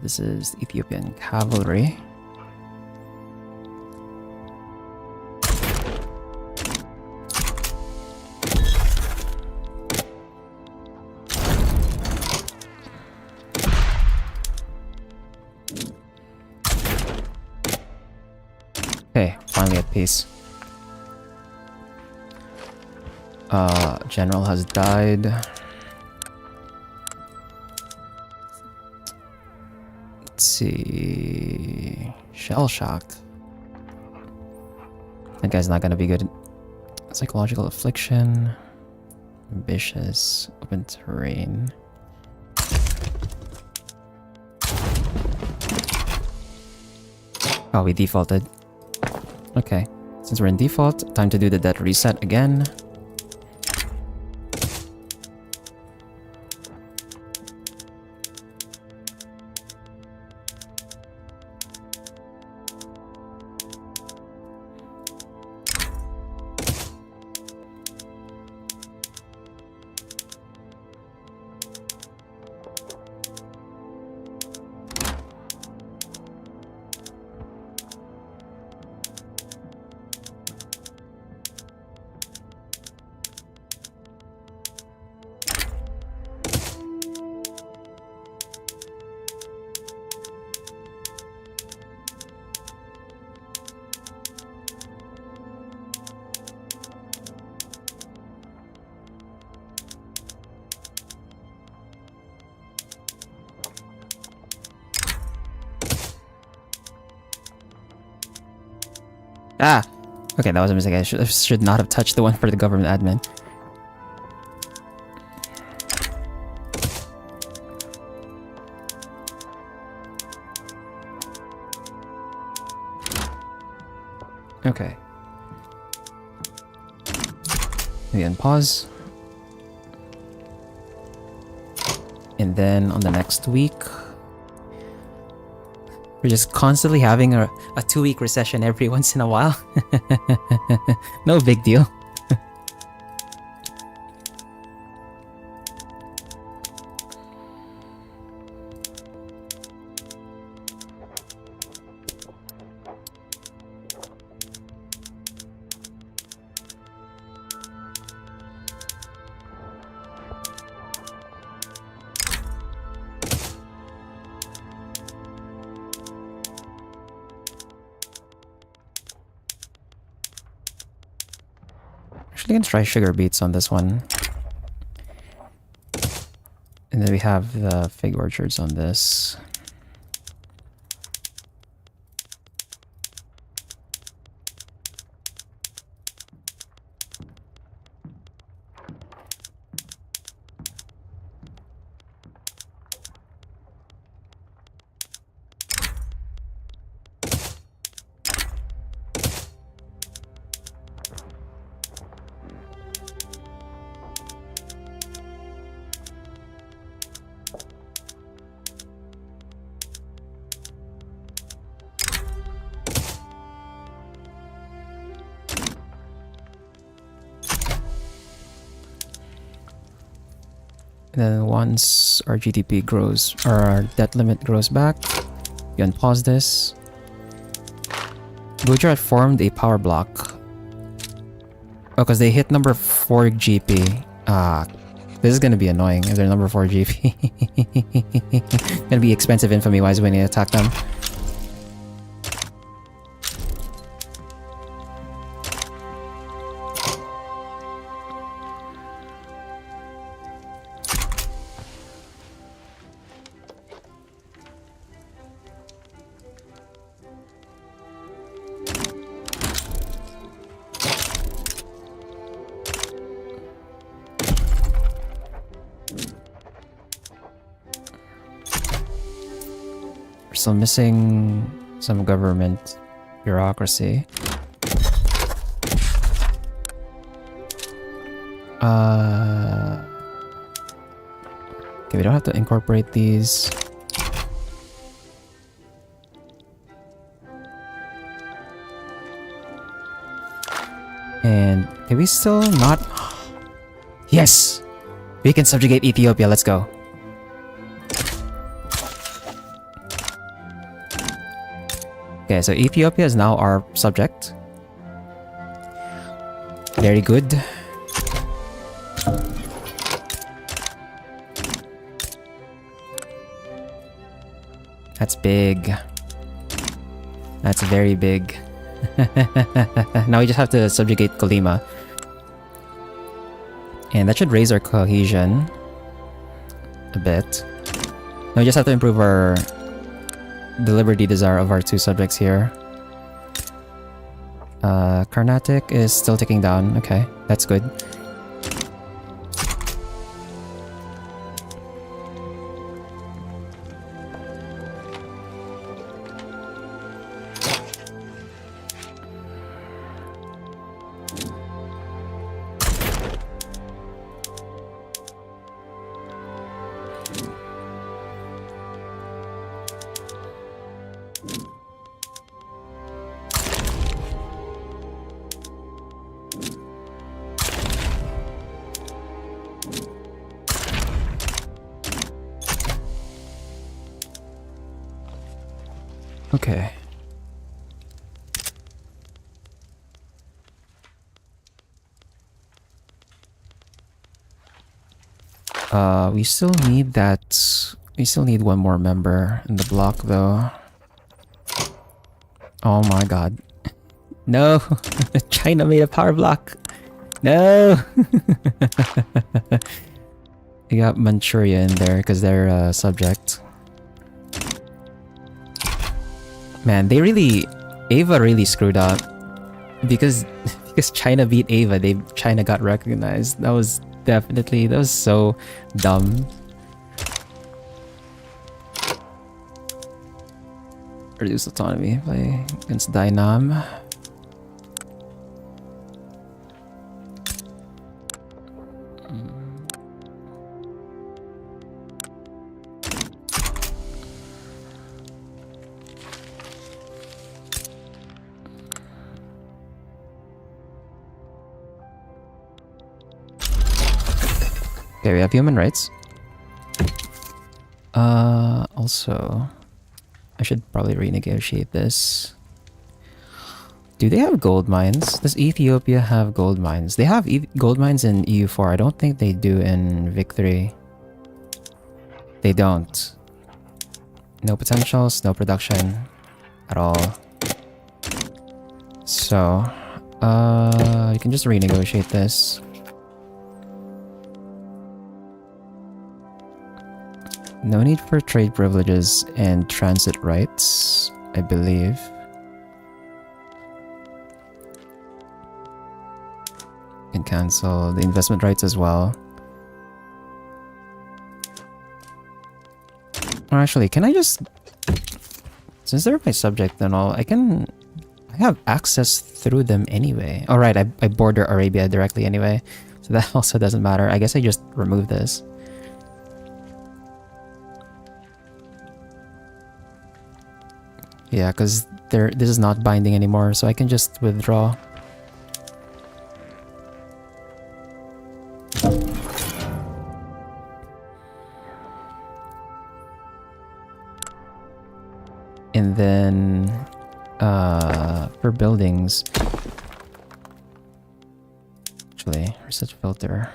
This is Ethiopian cavalry. Okay, finally at peace. General has died. Let's see. Shell shock. That guy's not gonna be good. Psychological affliction. Ambitious. Open terrain. Oh, we defaulted. Okay. Since we're in default, time to do the debt reset again. Ah! Okay, that was a mistake. I should not have touched the one for the government admin. Okay. Maybe unpause. And then on the next week, we're just constantly having a 2-week recession every once in a while. No big deal. Actually, gonna try sugar beets on this one. then we have the fig orchards on this. And then once our GDP grows, or our debt limit grows back, you unpause this. Butua formed a power block. Oh, because they hit number 4 GP. This is gonna be annoying if they're number 4 GP. Gonna be expensive infamy-wise when you attack them. Still missing some government bureaucracy. Okay, we don't have to incorporate these. And can we still not? Yes! We can subjugate Ethiopia, let's go. Okay, so Ethiopia is now our subject. Very good. That's big. That's very big. Now we just have to subjugate Kolima. And that should raise our cohesion a bit. Now we just have to improve the liberty desire of our 2 subjects here. Carnatic is still ticking down. Okay, that's good. Okay. We still need that. We still need one more member in the block, though. Oh my god. No! China made a power block! No! We got Manchuria in there because they're a subject. Man, they really... Ava really screwed up. Because China beat Ava, China got recognized. That was definitely... That was so dumb. Reduce autonomy play against Dynam. Okay, we have human rights. Also, I should probably renegotiate this. Do they have gold mines? Does Ethiopia have gold mines? They have gold mines in EU4. I don't think they do in Vic3. They don't. No potentials, no production at all. So, you can just renegotiate this. No need for trade privileges and transit rights, I believe. Can cancel the investment rights as well. Or actually, can I just... Since they're my subject and all, I have access through them anyway. Alright, I border Arabia directly anyway. So that also doesn't matter. I guess I just remove this. Yeah, because this is not binding anymore, so I can just withdraw. And then for buildings, actually reset filter,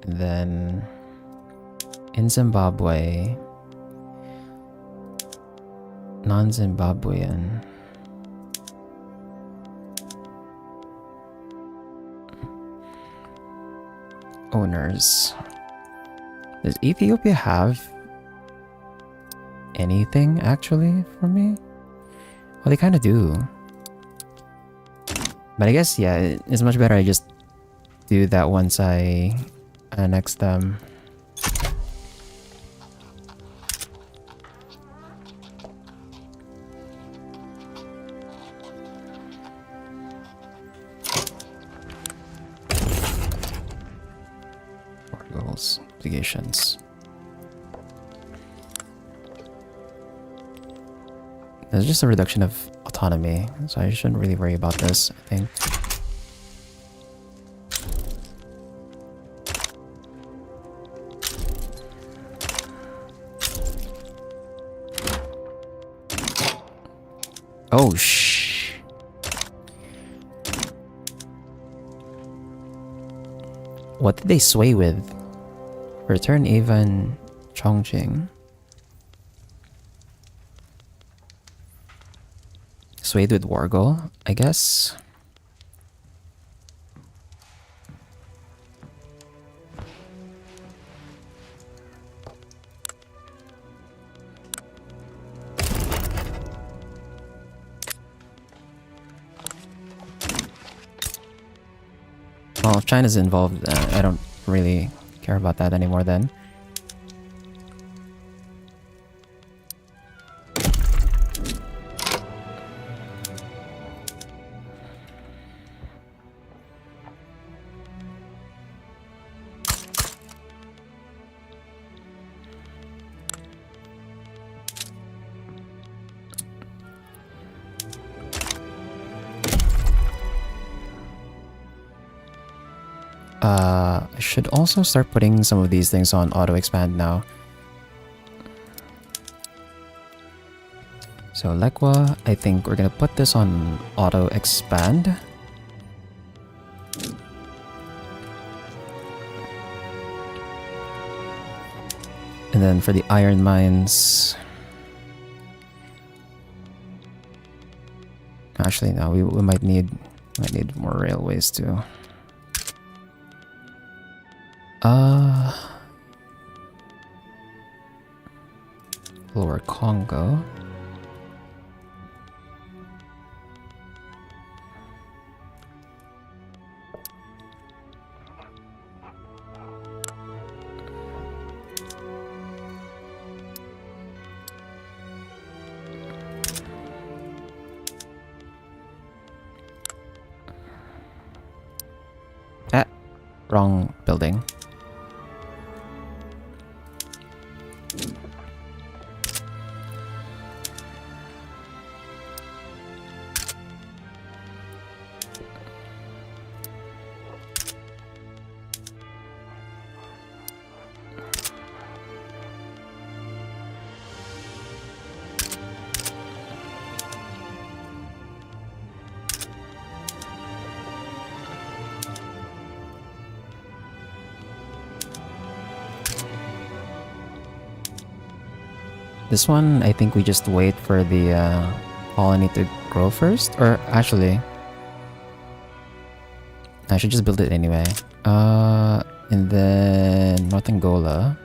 and then in Zimbabwe, non-Zimbabwean, owners. Does Ethiopia have anything actually for me? Well, they kind of do. But I guess, yeah, it's much better I just do that once I annex them. Goals, obligations. There's just a reduction of autonomy, so I shouldn't really worry about this, I think. Oh, shh. What did they sway with? Return Ivan Chongqing. Swayed with Wargle, I guess. Well, if China's involved, I don't really care about that anymore then. I should also start putting some of these things on auto expand now. So Lekwa, I think we're gonna put this on auto expand. And then for the iron mines, actually no, we might need more railways too. Lower Congo. Wrong building. This one, I think we just wait for the colony to grow first. Or actually, I should just build it anyway. And then North Angola.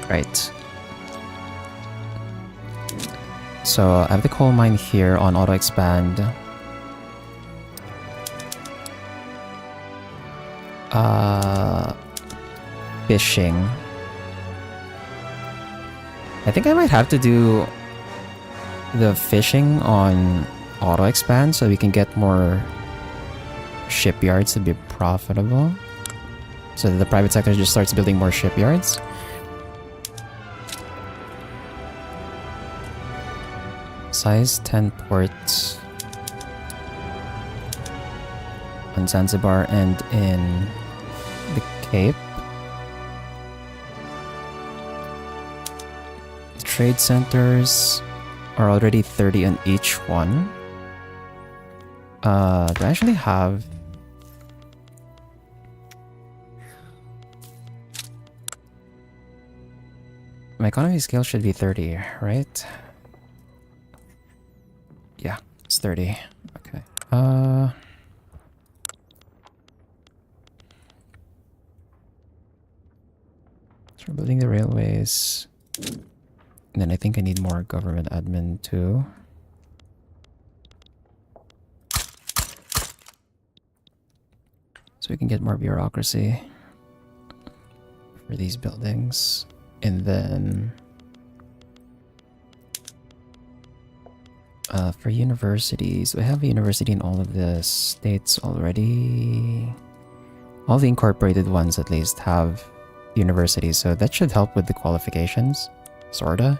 Right. So I have the coal mine here on auto expand. Fishing. I think I might have to do the fishing on auto expand so we can get more shipyards to be profitable. So that the private sector just starts building more shipyards. Size 10 ports on Zanzibar and in the Cape. The trade centers are already 30 on each one. Do I actually have... My economy scale should be 30, right? Yeah, it's 30. Okay. So we're building the railways. And then I think I need more government admin too. So we can get more bureaucracy for these buildings. And then for universities, we have a university in all of the states already. All the incorporated ones at least have universities, so that should help with the qualifications. Sorta.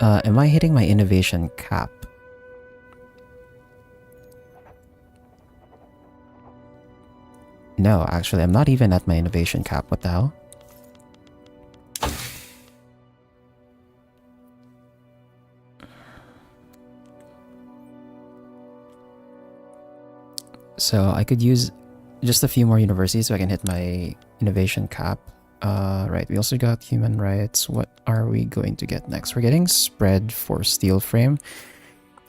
Am I hitting my innovation cap? No, actually, I'm not even at my innovation cap. What the hell? So I could use just a few more universities so I can hit my innovation cap. Right, we also got human rights. What are we going to get next? We're getting spread for steel frame.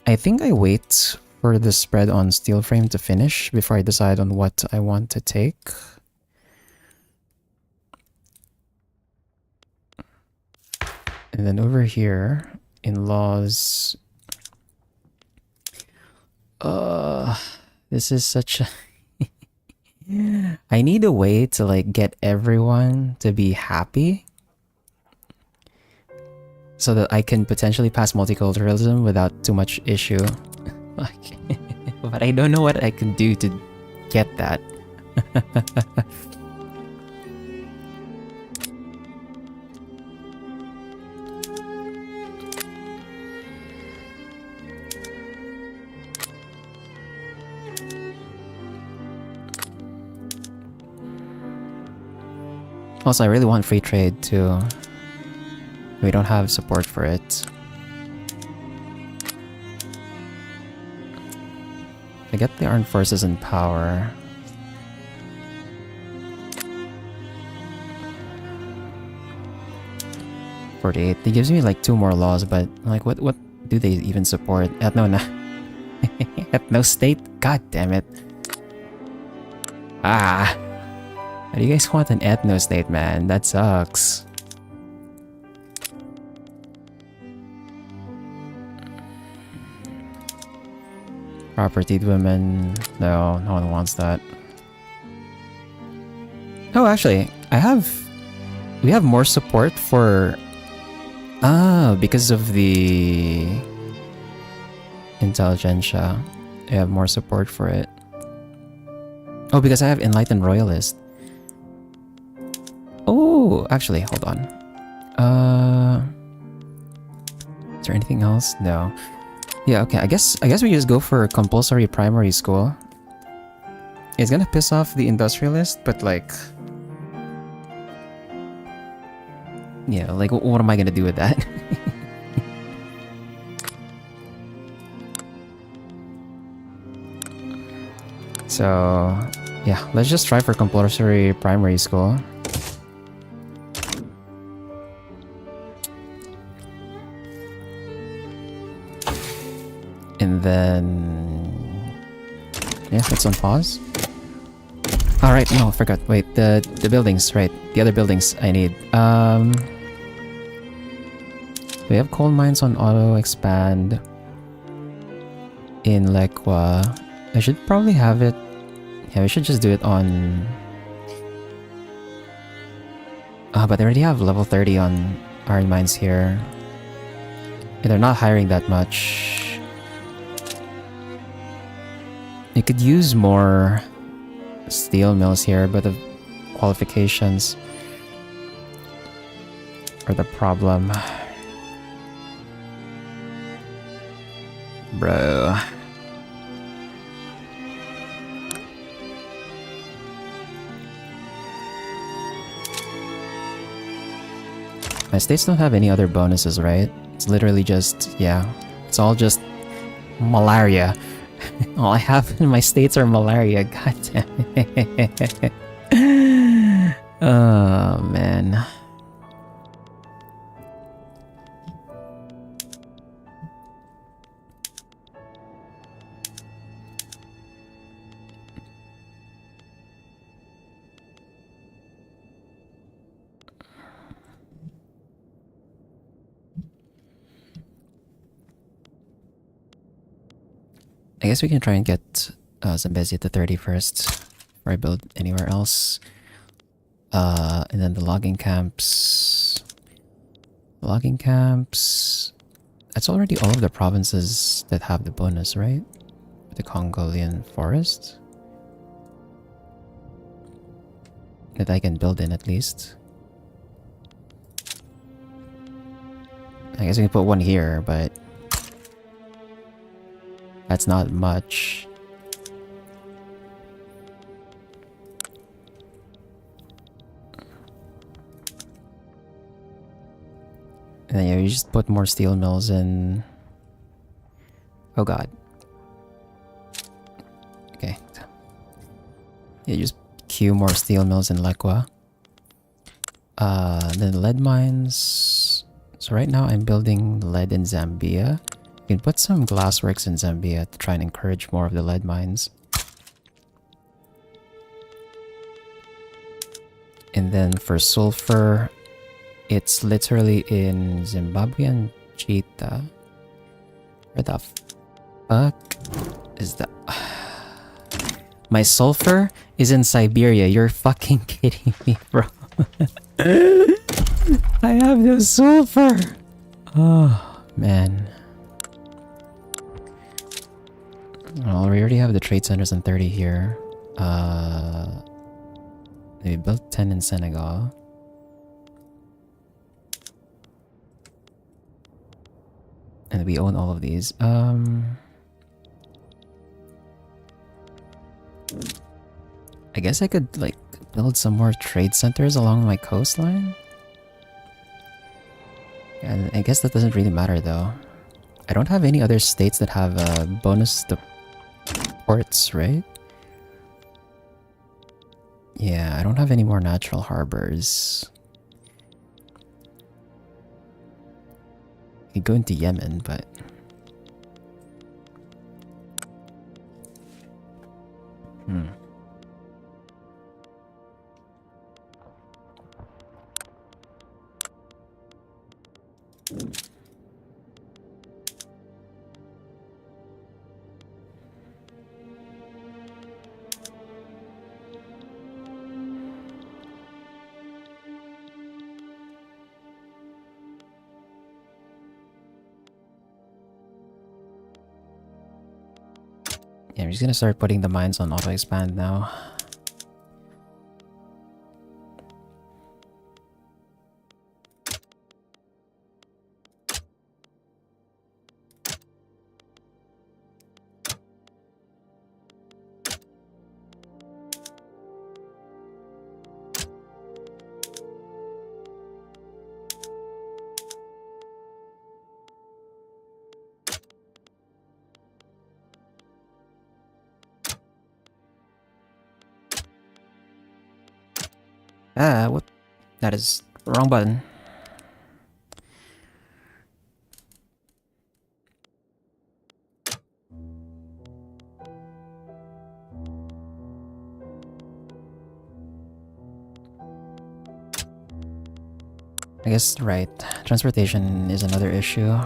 I think I wait for the spread on steel frame to finish before I decide on what I want to take. And then over here in laws, this is such a I need a way to like get everyone to be happy so that I can potentially pass multiculturalism without too much issue. But I don't know what I can do to get that. Also, I really want free trade too. We don't have support for it. I get the armed forces in power. $48. It gives me like 2 more laws, but like what do they even support? Ethno state? God damn it. Ah. How do you guys want an ethno state, man? That sucks. Propertied women. No, no one wants that. Oh, actually, we have more support for... because of the intelligentsia. I have more support for it. Oh, because I have enlightened royalist. Oh, actually, hold on. Is there anything else? No. Yeah, okay. I guess we just go for compulsory primary school. It's gonna piss off the industrialist, but like, yeah, like what am I gonna do with that? So, yeah, let's just try for compulsory primary school. And then... yeah, let's on pause. All right, no, I forgot. Wait, the buildings, right? The other buildings I need. We have coal mines on auto expand in Lekwa. I should probably have it. Yeah, we should just do it on. But I already have level 30 on iron mines here. And they're not hiring that much. You could use more steel mills here, but the qualifications are the problem. Bro. My states don't have any other bonuses, right? It's literally just, yeah. It's all just malaria. All I have in my states are malaria. God damn it. Oh, man. I guess we can try and get Zambezi to 30 first before I build anywhere else. And then the logging camps. Logging camps. That's already all of the provinces that have the bonus, right? The Congolian forest. That I can build in at least. I guess we can put one here, but that's not much. And then yeah, you just put more steel mills in. Oh god. Okay. Yeah, just queue more steel mills in Lekwa. Then lead mines. So right now I'm building lead in Zambia. You can put some glassworks in Zambia to try and encourage more of the lead mines. And then for sulfur, it's literally in Zimbabwe and Cheetah. Where the fuck is that? My sulfur is in Siberia. You're fucking kidding me, bro. I have no sulfur. Oh, man. Well, we already have the trade centers in 30 here. We built 10 in Senegal. And we own all of these. I guess I could, like, build some more trade centers along my coastline? And I guess that doesn't really matter, though. I don't have any other states that have a bonus to ports, right? Yeah, I don't have any more natural harbors. I could go into Yemen, but... Yeah, I'm just gonna start putting the mines on auto expand now. Ah, what? That is the wrong button. I guess, right. Transportation is another issue.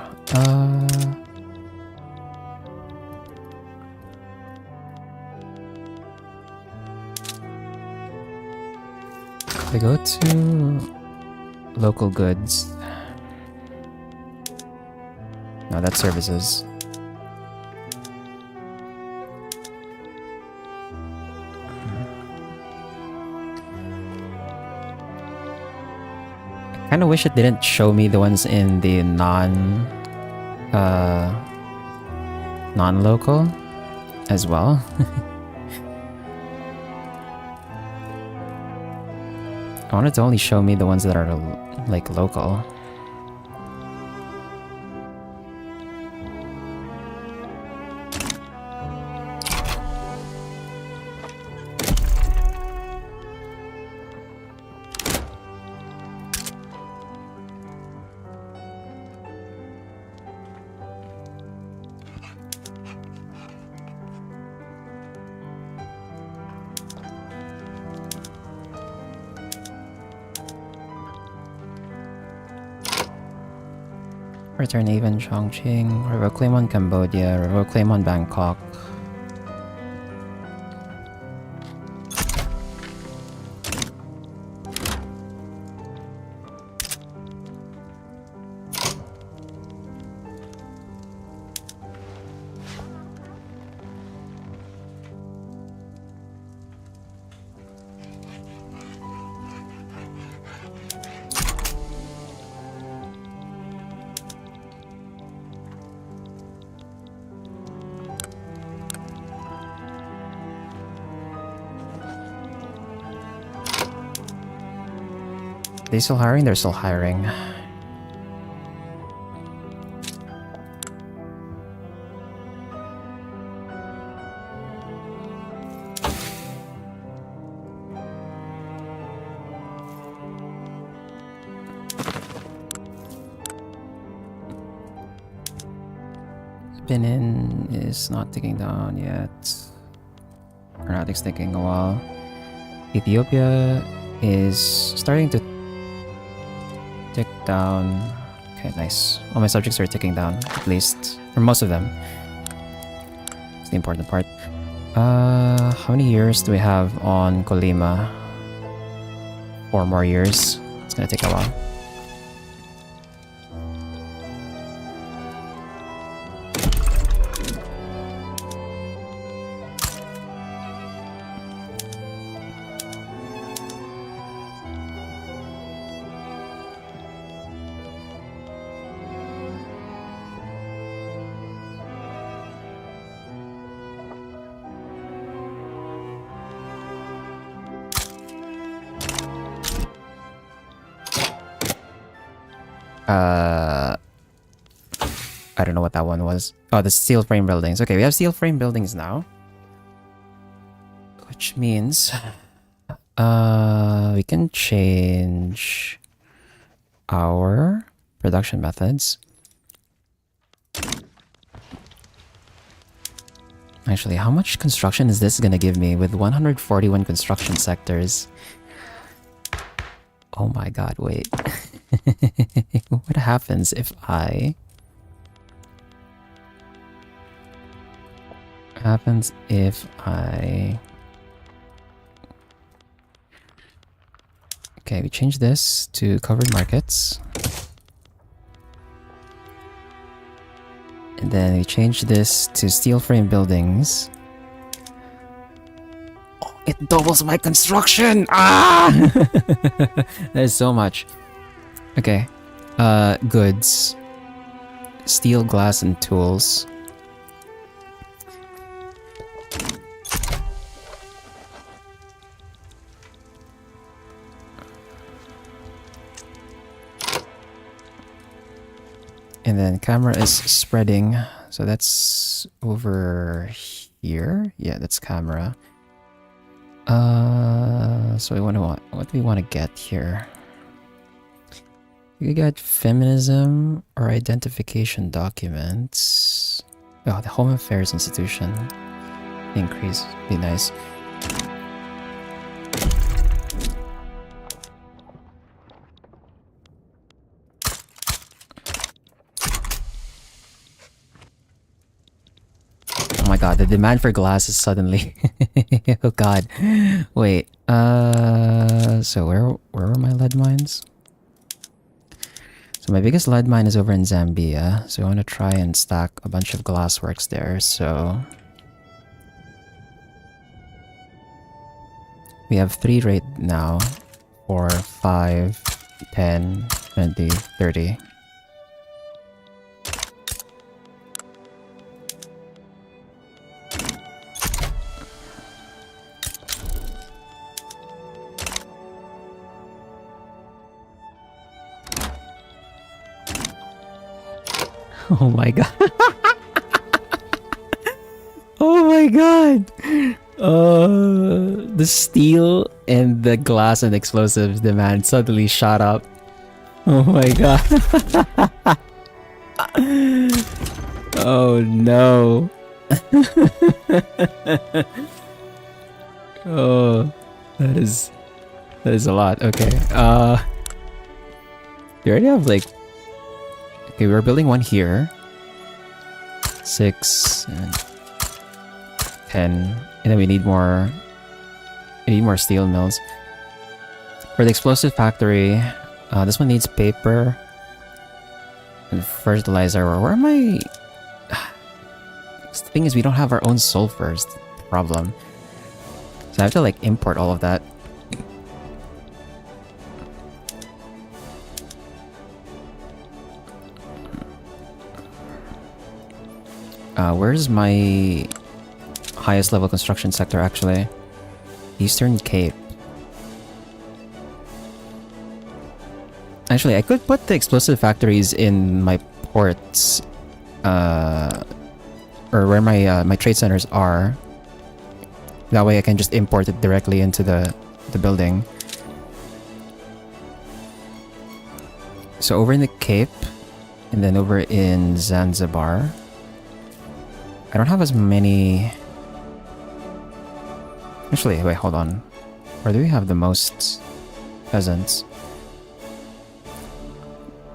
We go to local goods. No, that's services. I kind of wish it didn't show me the ones in the non-local as well. I wanted to only show me the ones that are like local. Return Haven, Chongqing, River Claim on Cambodia, River Claim on Bangkok. They still hiring? They're still hiring. Benin is not ticking down yet. Aeronautics taking a while. Ethiopia is starting to tick down. Okay, nice. All my subjects are ticking down, at least. Or most of them. It's the important part. How many years do we have on Colima? 4 more years. It's gonna take a while. I don't know what that one was. Oh, the steel frame buildings. Okay, we have steel frame buildings now. Which means we can change our production methods. Actually, how much construction is this gonna give me with 141 construction sectors? Oh my god, wait. What happens if I... What happens if I... Okay, we change this to covered markets. And then we change this to steel frame buildings. Oh, it doubles my construction! Ah! There's so much. Okay. Goods. Steel, glass, and tools. And then camera is spreading, so that's over here. Yeah, that's camera. So we want to what do we want to get here? We got feminism or identification documents. Oh, the Home Affairs Institution increase be nice. god, the demand for glass is suddenly... Oh god. Wait, so where were my lead mines? So my biggest lead mine is over in Zambia, so I want to try and stack a bunch of glass works there, so... We have 3 right now. 4, 5, 10, 20, 30. Oh my god. Oh my god. The steel and the glass and explosives demand suddenly shot up. Oh my god. Oh no. Oh, that is a lot. Okay. We already have like... Okay, we're building one here. 6 and 10. And then we need more... We need more steel mills. For the explosive factory, this one needs paper. And fertilizer. Where am I... The thing is, we don't have our own sulfur. Is the problem. So I have to like import all of that. Where's my highest level construction sector actually? Eastern Cape. Actually, I could put the explosive factories in my ports, or where my trade centers are. That way I can just import it directly into the building. So over in the Cape, and then over in Zanzibar, I don't have as many... Actually, wait, hold on. Where do we have the most peasants?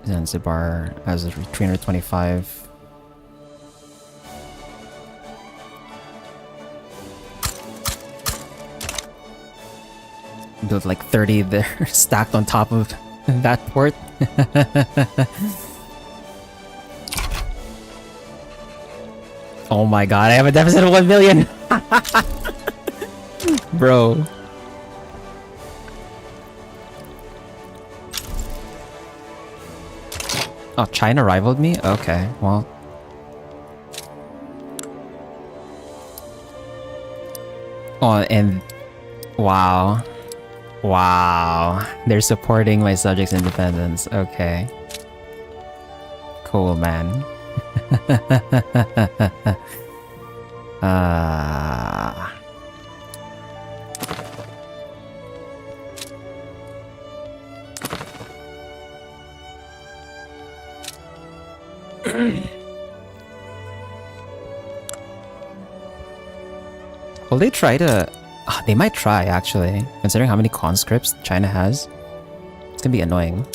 Zanzibar has 325. Build like 30 there, stacked on top of that port. Oh my god, I have a deficit of 1 million! Bro. Oh, China rivaled me? Okay, well. Oh, and... Wow. Wow. They're supporting my subjects' independence. Okay. Cool, man. Will they try to... they might try, actually. Considering how many conscripts China has. It's gonna be annoying.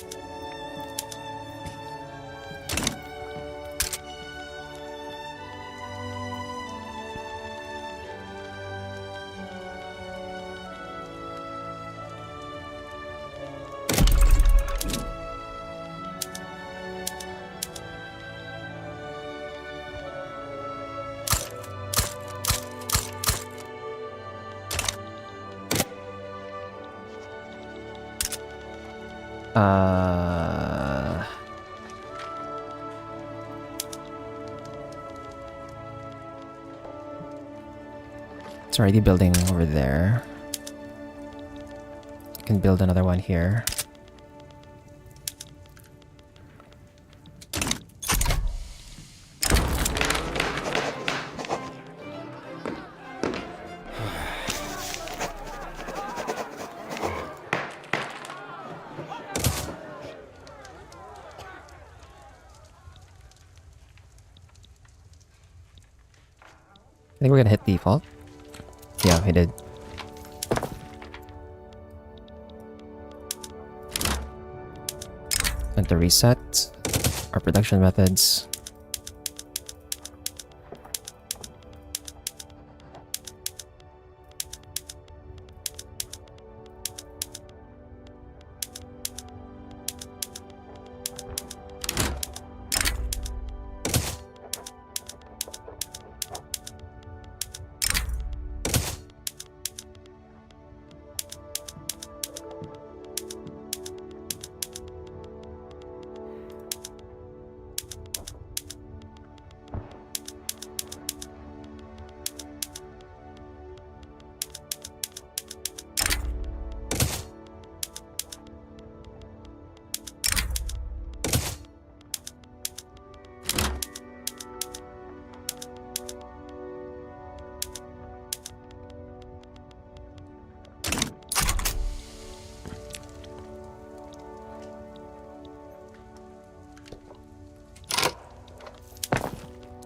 It's already building over there. I can build another one here. I think we're gonna hit default. Yeah, we did. And to reset our production methods.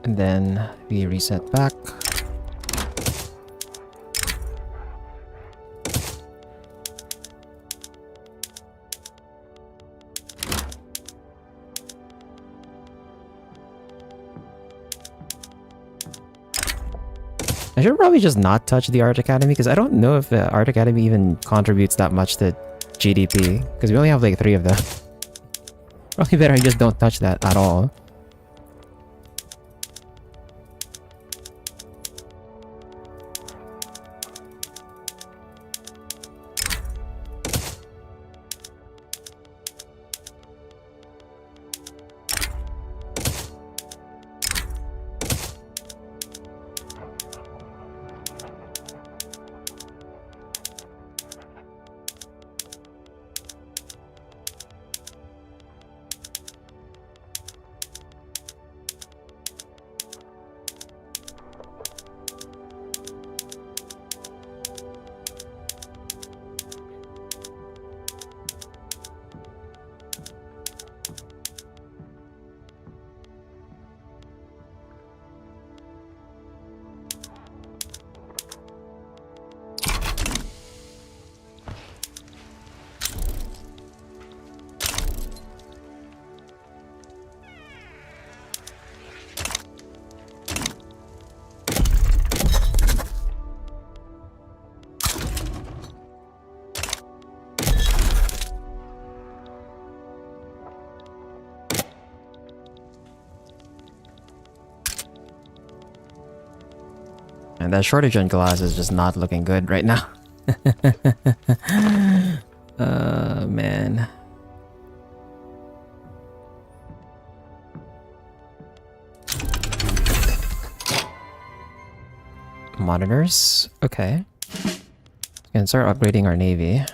And then we reset back. I should probably just not touch the Art Academy because I don't know if the Art Academy even contributes that much to GDP because we only have like 3 of them. Probably better I just don't touch that at all. And that shortage on glass is just not looking good right now. Man. Monitors? Okay. We can start upgrading our navy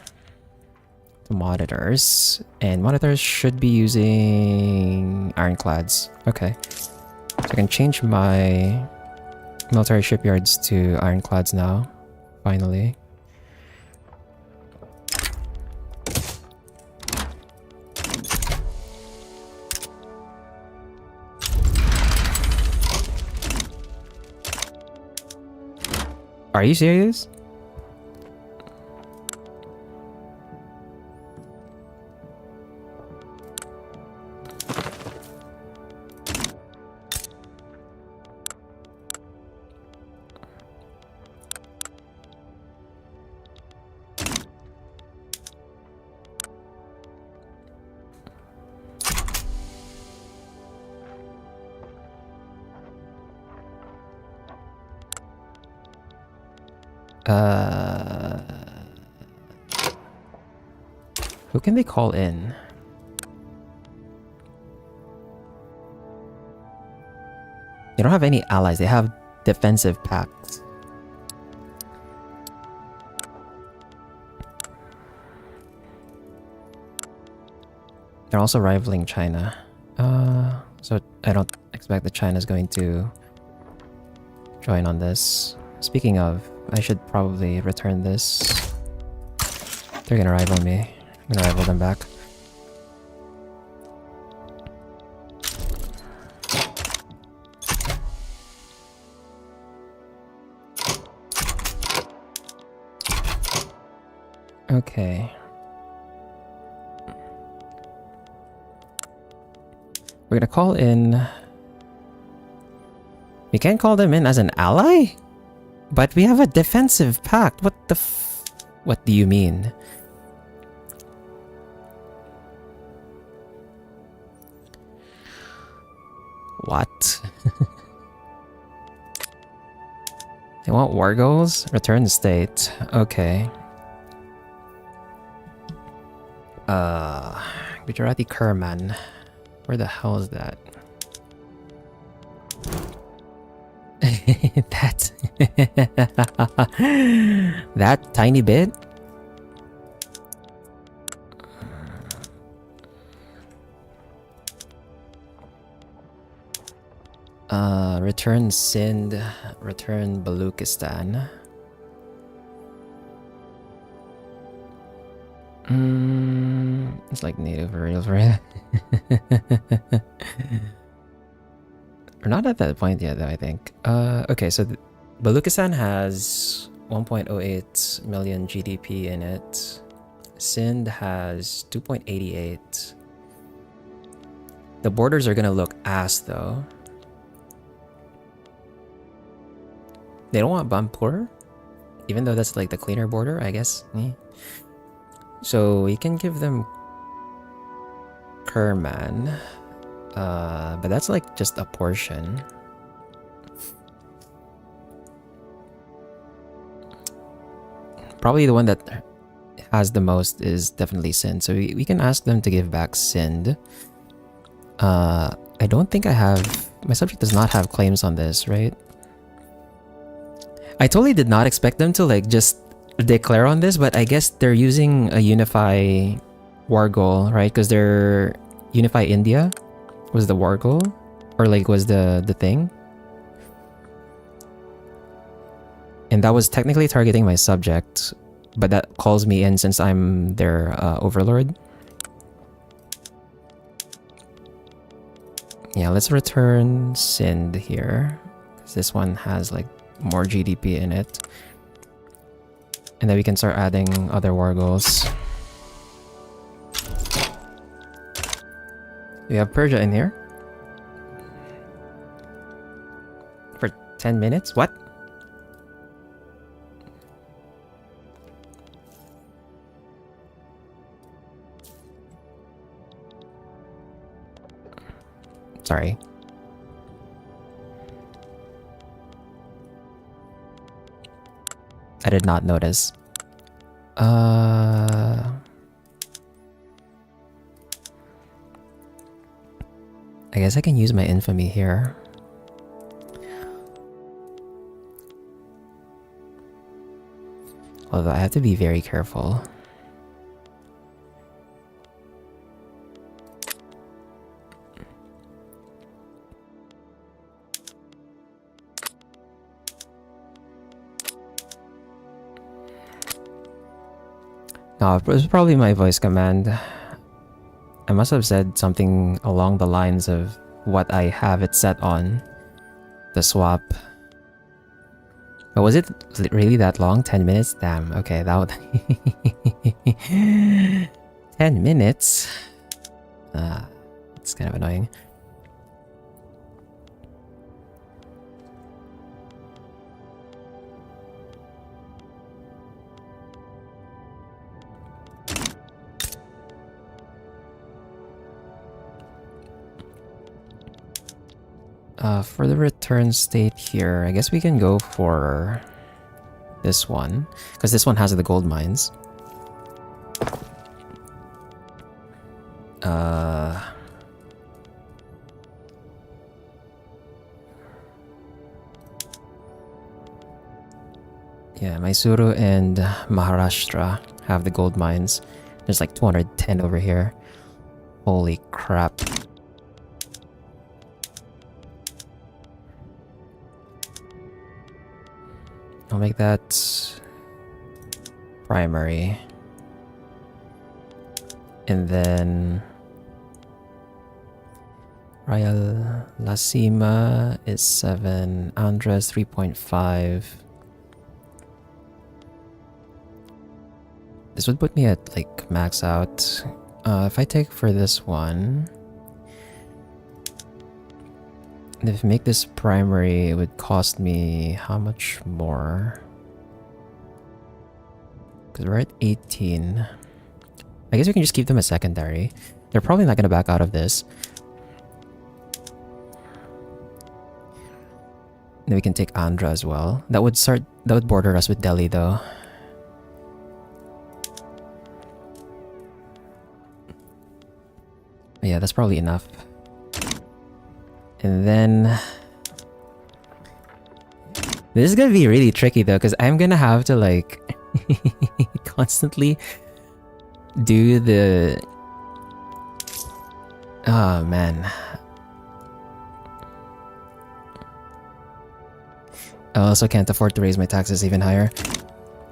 to monitors. And monitors should be using ironclads. Okay. So I can change my military shipyards to ironclads now. Finally. Are you serious? Who can they call in? They don't have any allies. They have defensive pacts. They're also rivaling China. So I don't expect that China's going to join on this. Speaking of, I should probably return this. They're gonna rival me. I'm gonna rival them back. Okay. We're gonna call in... We can't call them in as an ally? But we have a defensive pact. What the What do you mean? What? They want war goals? Return state. Okay. Gujarati Kerman. Where the hell is that? That... that tiny bit? Return Sindh, return Baluchistan. It's like native areas, right? We're not at that point yet, though, I think. Okay, so Baluchistan has 1.08 million GDP in it. Sindh has 2.88. The borders are gonna look ass, though. They don't want Bampur, even though that's like the cleaner border, I guess. So we can give them Kerman. But that's like just a portion. Probably the one that has the most is definitely Sindh. So we can ask them to give back Sindh. I don't think I have... My subject does not have claims on this, right? I totally did not expect them to like just declare on this, but I guess they're using a unify war goal, right? Because they're unify India was the war goal, or like was the thing, and that was technically targeting my subject, but that calls me in since I'm their overlord. Yeah, let's return Sindh here, because this one has like more GDP in it, and then we can start adding other war goals. We have Persia in here for 10 minutes. What? Sorry. I did not notice. I guess I can use my infamy here. Although I have to be very careful. No, it was probably my voice command. I must have said something along the lines of what I have it set on. The swap. But was it really that long? 10 minutes? Damn, okay, that would... 10 minutes? It's kind of annoying. For the return state here, I guess we can go for this one, because this one has the gold mines. Yeah, Mysuru and Maharashtra have the gold mines. There's like 210 over here. Holy crap. I'll make that primary. And then Royal Lasima is 7, Andres 3.5. This would put me at like max out. If I take for this one, and if I make this primary, it would cost me how much more? Because we're at 18. I guess we can just keep them as secondary. They're probably not going to back out of this. Then we can take Andhra as well. That would border us with Delhi though. But yeah, that's probably enough. And then this is gonna be really tricky though, because I'm gonna have to like constantly do the... Oh man. I also can't afford to raise my taxes even higher.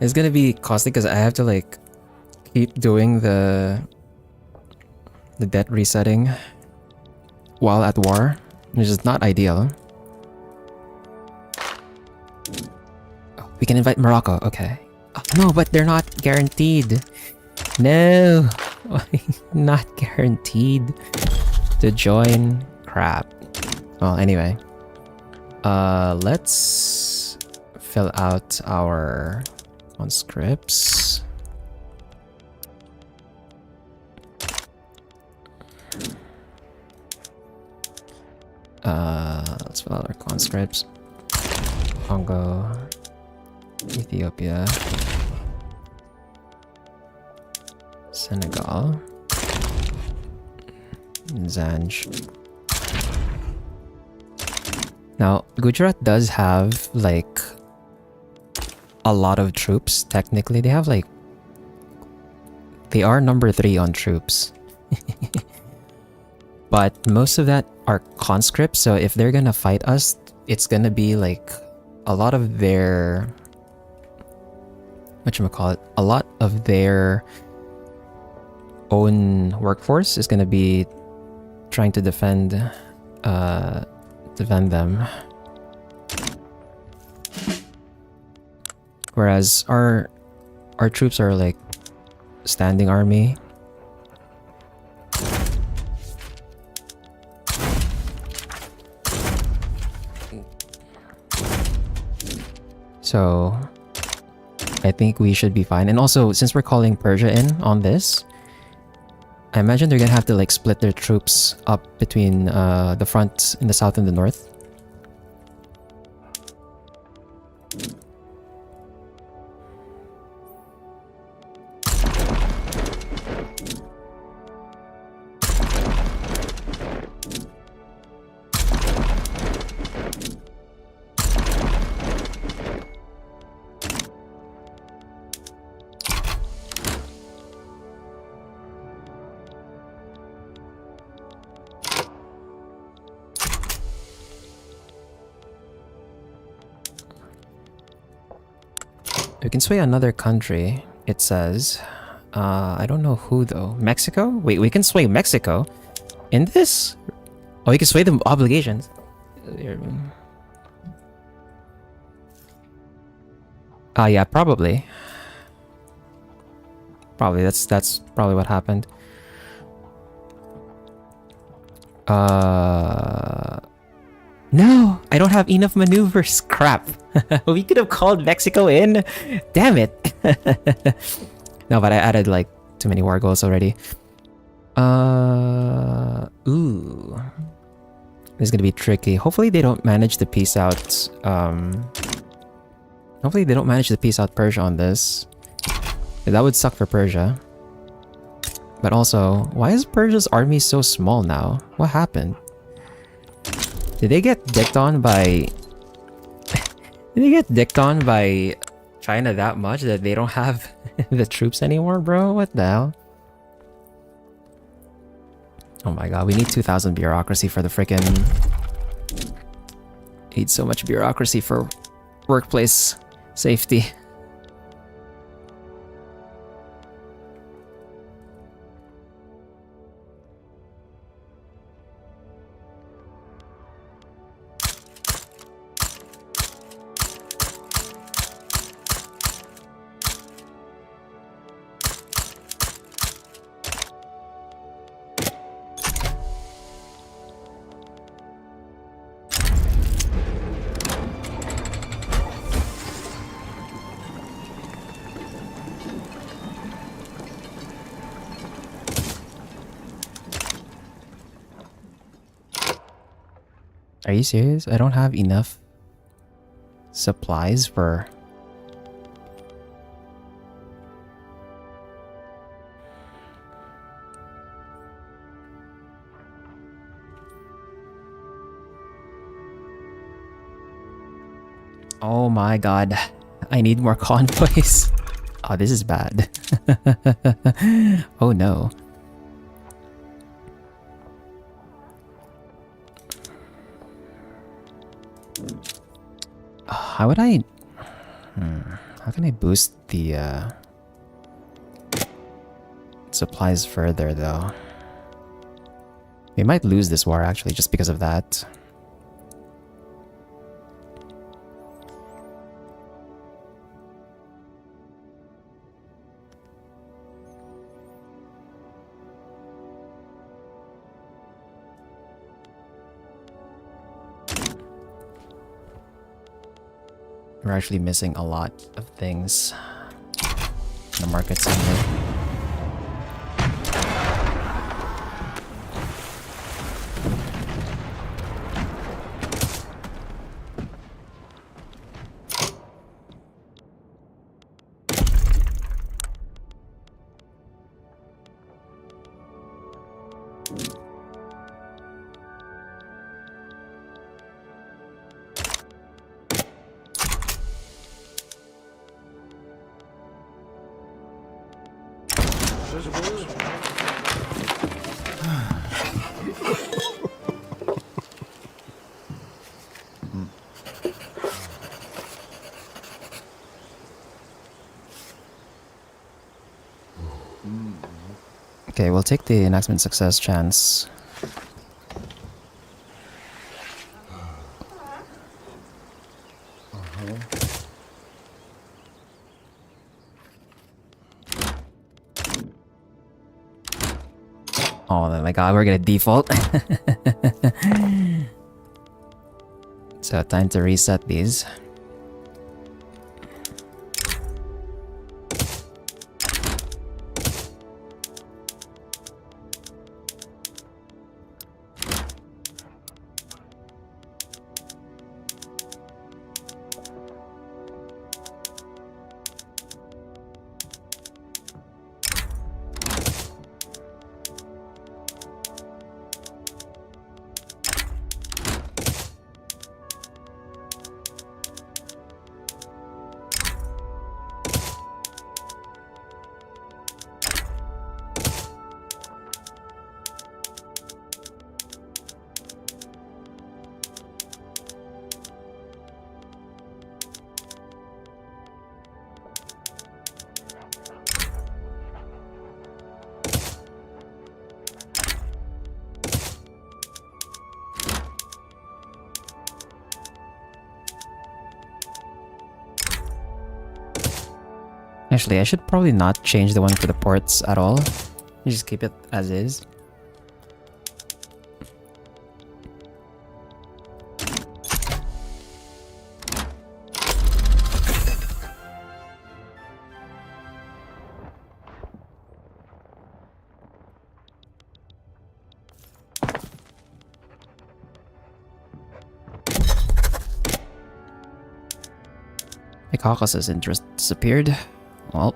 It's gonna be costly because I have to like keep doing the debt resetting while at war. which is not ideal. Oh, we can invite Morocco. Okay. Oh, no, but they're not guaranteed. No, not guaranteed to join. Crap. Well, anyway, let's fill out our conscripts. Let's fill out our conscripts. Congo, Ethiopia, Senegal, Zanj. Now, Gujarat does have like a lot of troops. Technically, they have like they are number 3 on troops. But most of that are conscripts, so if they're gonna fight us, it's gonna be like a lot of their a lot of their own workforce is gonna be trying to defend them. Whereas our troops are like standing army. So I think we should be fine. And also, since we're calling Persia in on this, I imagine they're gonna have to like split their troops up between the front in the south and the north. We can sway another country, it says. I don't know who though. Mexico? Wait, we can sway Mexico? In this? Oh, we can sway the obligations. Yeah, probably. Probably, that's probably what happened. No, I don't have enough maneuvers. Crap. We could have called Mexico in. Damn it. No, but I added like too many war goals already. Ooh. This is gonna be tricky. Hopefully they don't manage to peace out. Hopefully they don't manage to peace out Persia on this. That would suck for Persia. But also, why is Persia's army so small now? What happened? Did they get dicked on by... Did they get dicked on by China that much that they don't have the troops anymore, bro? What the hell? Oh my god, we need 2,000 bureaucracy for the frickin'... Need so much bureaucracy for workplace safety. Are you serious? I don't have enough supplies for... Oh my god. I need more convoys. Oh, this is bad. Oh no. How would I... How can I boost the supplies further though? We might lose this war actually just because of that. We're actually missing a lot of things in the market center. Okay, we'll take the enactment success chance. Oh my god, we're gonna default. So time to reset these. Actually, I should probably not change the one for the ports at all. Just keep it as is. My Caucasus interest disappeared. Well.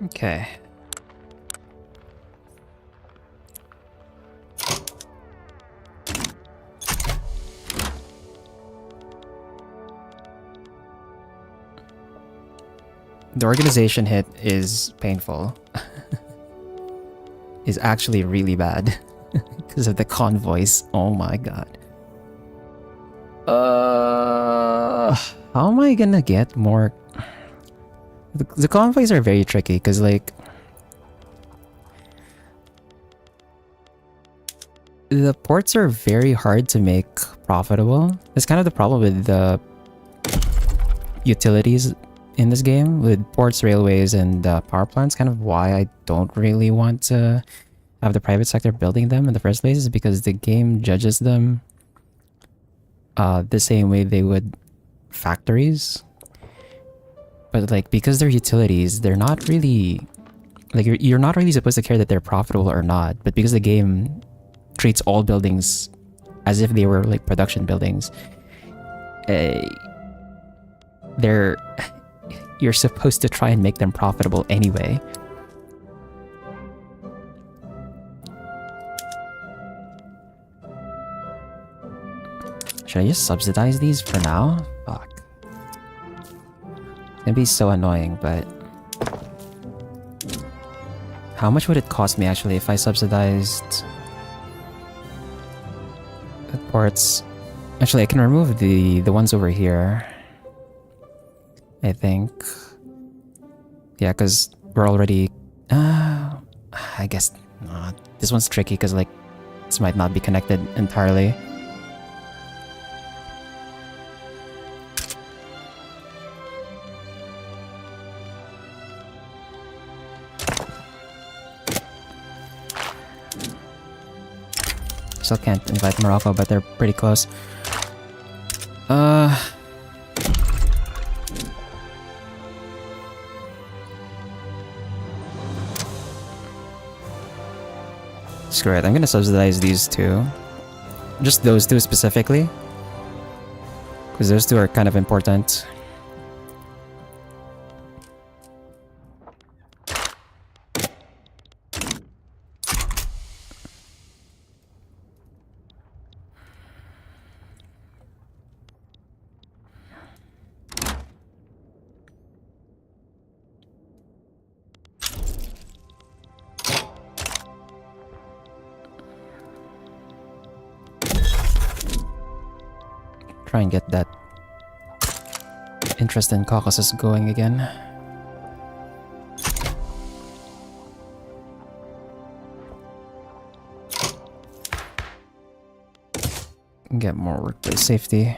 Okay. The organization hit is painful. Is actually really bad because of the convoys. Oh my god. How am I gonna get more? The convoys are very tricky because like the ports are very hard to make profitable. That's kind of the problem with the utilities in this game, with ports, railways, and power plants. Kind of why I don't really want to have the private sector building them in the first place is because the game judges them the same way they would factories. But like, because they're utilities, they're not really like, you're not really supposed to care that they're profitable or not. But because the game treats all buildings as if they were like production buildings, you're supposed to try and make them profitable anyway. Should I just subsidize these for now? Fuck. It's gonna be so annoying, but how much would it cost me actually if I subsidized the ports? Actually, I can remove the ones over here, I think. Yeah, because we're already... I guess not. This one's tricky because like this might not be connected entirely. Still can't invite Morocco, but they're pretty close. Screw it, I'm gonna subsidize these two. Just those two specifically, because those two are kind of important. Try and get that interest in Caucasus going again. Get more workplace safety.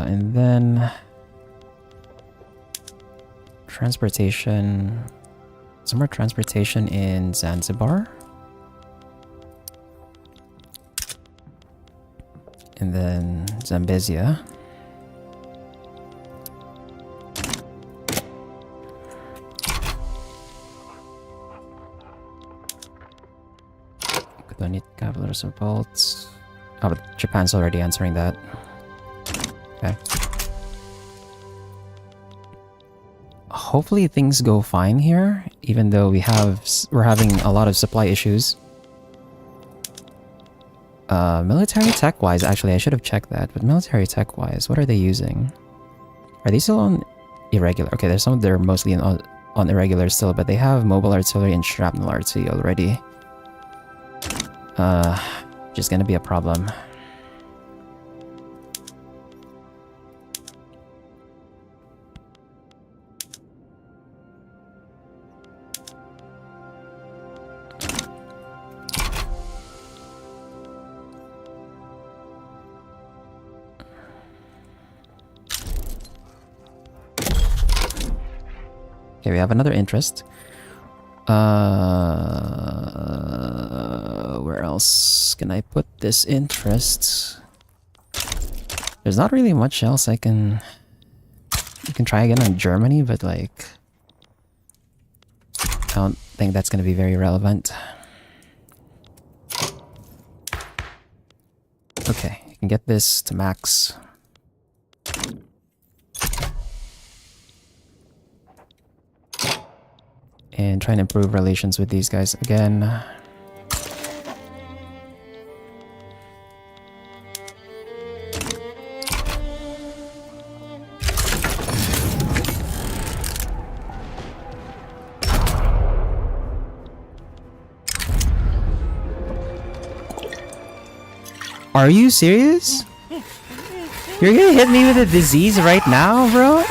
And then transportation, some more transportation in Zanzibar, and then Zambezia. Don't need Cavaliers of Bolts. Oh, but Japan's already answering that. Okay. Hopefully things go fine here, even though we're having a lot of supply issues. Military tech wise, actually I should have checked that, but military tech wise, what are they using? Are they still on irregular? Okay, there's some, they're mostly on irregular still, but they have mobile artillery and shrapnel artillery already. Just gonna be a problem. Okay, we have another interest. Where else can I put this interest? There's not really much else I can... You can try again on Germany, but like... I don't think that's gonna be very relevant. Okay, you can get this to max. And try and improve relations with these guys again. Are you serious? You're gonna hit me with a disease right now, bro?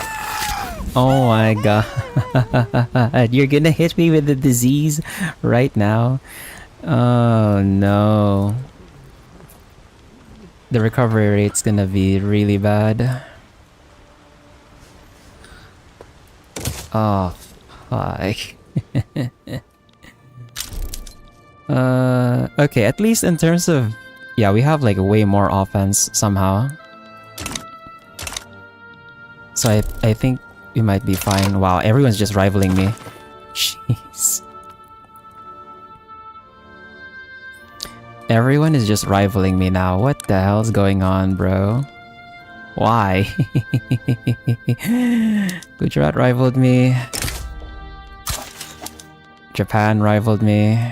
Oh my god. You're gonna hit me with the disease right now? Oh no. The recovery rate's gonna be really bad. Oh, fuck. Okay, at least in terms of... Yeah, we have like way more offense somehow. So I think we might be fine. Wow, everyone's just rivaling me. Jeez. Everyone is just rivaling me now. What the hell's going on, bro? Why? Gujarat rivaled me. Japan rivaled me.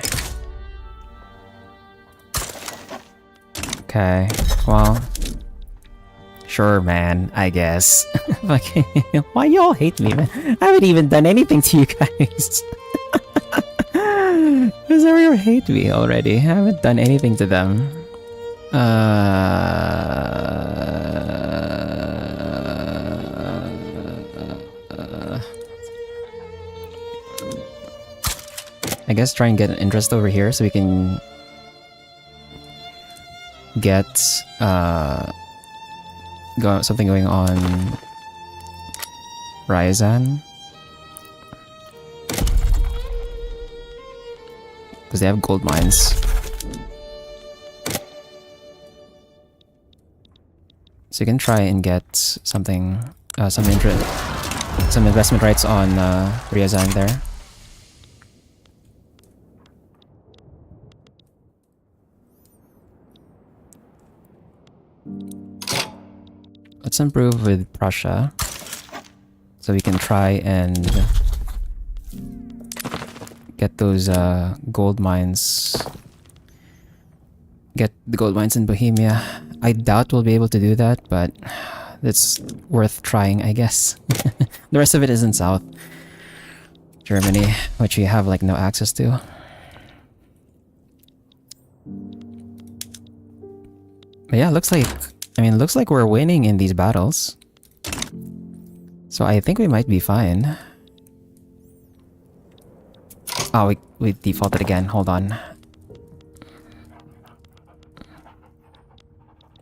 Okay, well... Sure, man, I guess. Why y'all hate me, man? I haven't even done anything to you guys. Why does everyone hate me already? I haven't done anything to them. I guess try and get an interest over here so we can get something going on Ryazan. Because they have gold mines. So you can try and get something, some investment rights on Ryazan there. Let's improve with Prussia. So we can try and get those gold mines. Get the gold mines in Bohemia. I doubt we'll be able to do that, but it's worth trying, I guess. The rest of it is in South Germany, which we have like no access to. But yeah, looks like we're winning in these battles. So I think we might be fine. Oh, we defaulted again. Hold on.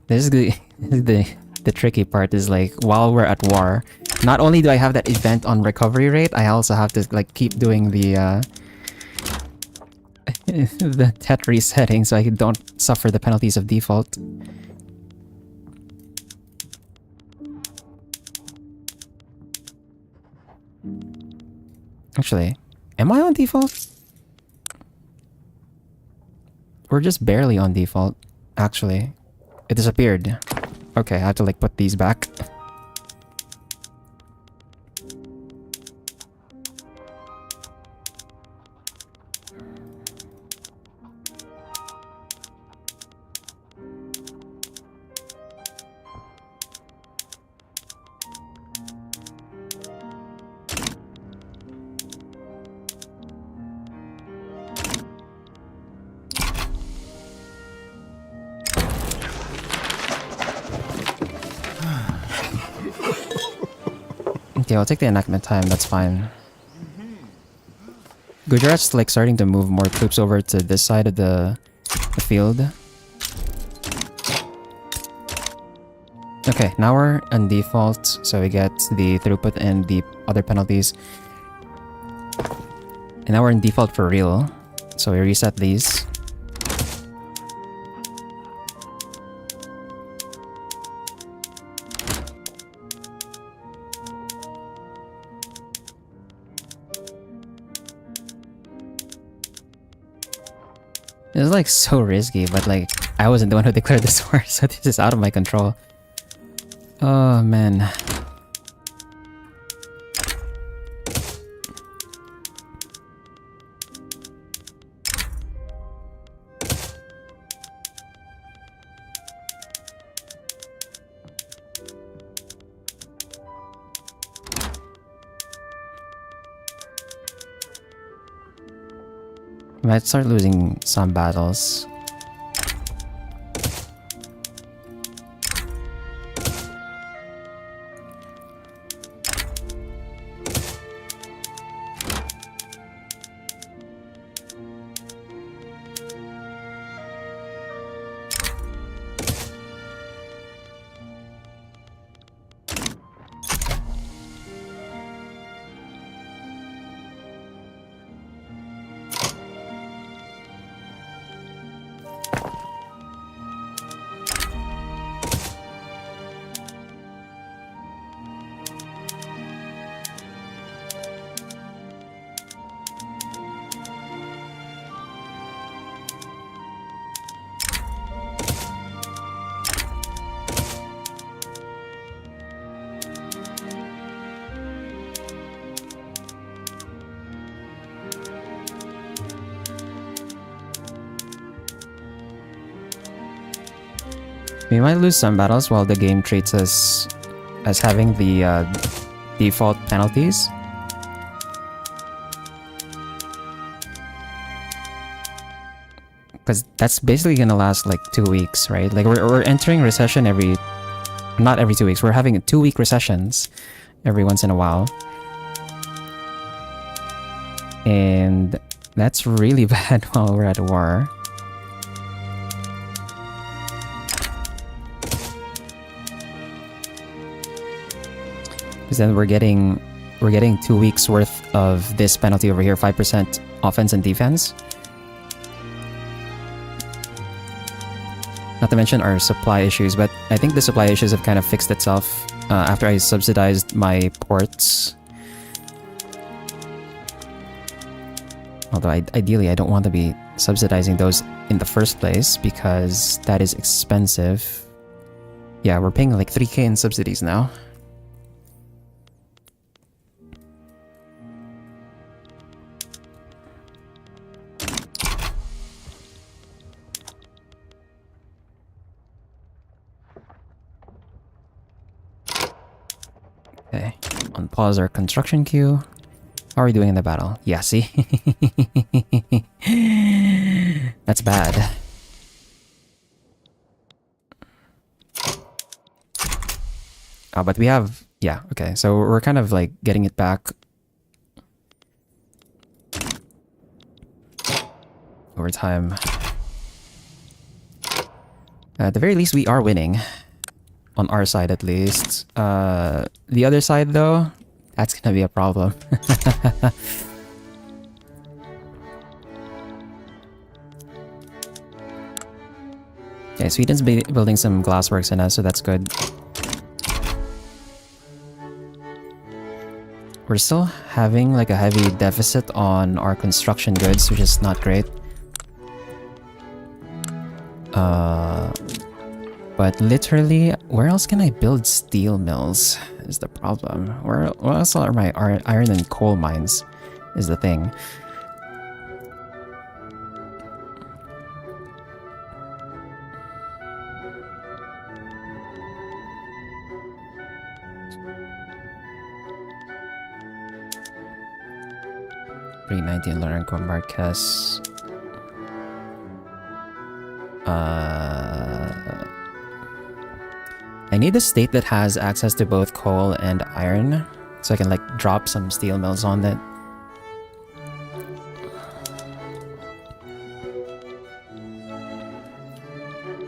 This is the tricky part is like while we're at war, not only do I have that event on recovery rate, I also have to like keep doing the the tet resetting so I don't suffer the penalties of default. Actually, am I on default? We're just barely on default, actually. It disappeared. Okay, I have to like put these back. Okay, I'll take the enactment time, that's fine. Gujarat's like starting to move more troops over to this side of the field. Okay, now we're on default, so we get the throughput and the other penalties. And now we're in default for real, so we reset these. It's like so risky, but like I wasn't the one who declared this war, so this is out of my control. Oh man. Might start losing some battles. We might lose some battles while the game treats us as having the default penalties. Because that's basically gonna last like 2 weeks, right? Like we're entering recession not every 2 weeks. We're having 2-week recessions every once in a while. And that's really bad while we're at war. Because then we're getting 2 weeks worth of this penalty over here, 5% offense and defense. Not to mention our supply issues, but I think the supply issues have kind of fixed itself after I subsidized my ports. Although ideally I don't want to be subsidizing those in the first place because that is expensive. Yeah, we're paying like 3K in subsidies now. Okay, unpause our construction queue. How are we doing in the battle? Yeah, see? That's bad. Oh, but we have... Yeah, okay. So we're kind of like getting it back. Over time. At the very least, we are winning. On our side, at least. The other side, though, that's gonna be a problem. Okay, Sweden's building some glassworks in us, so that's good. We're still having like a heavy deficit on our construction goods, which is not great. But literally, where else can I build steel mills is the problem. Where else are my iron and coal mines is the thing. $319 Lorenco Marquez. I need a state that has access to both coal and iron, so I can like drop some steel mills on it.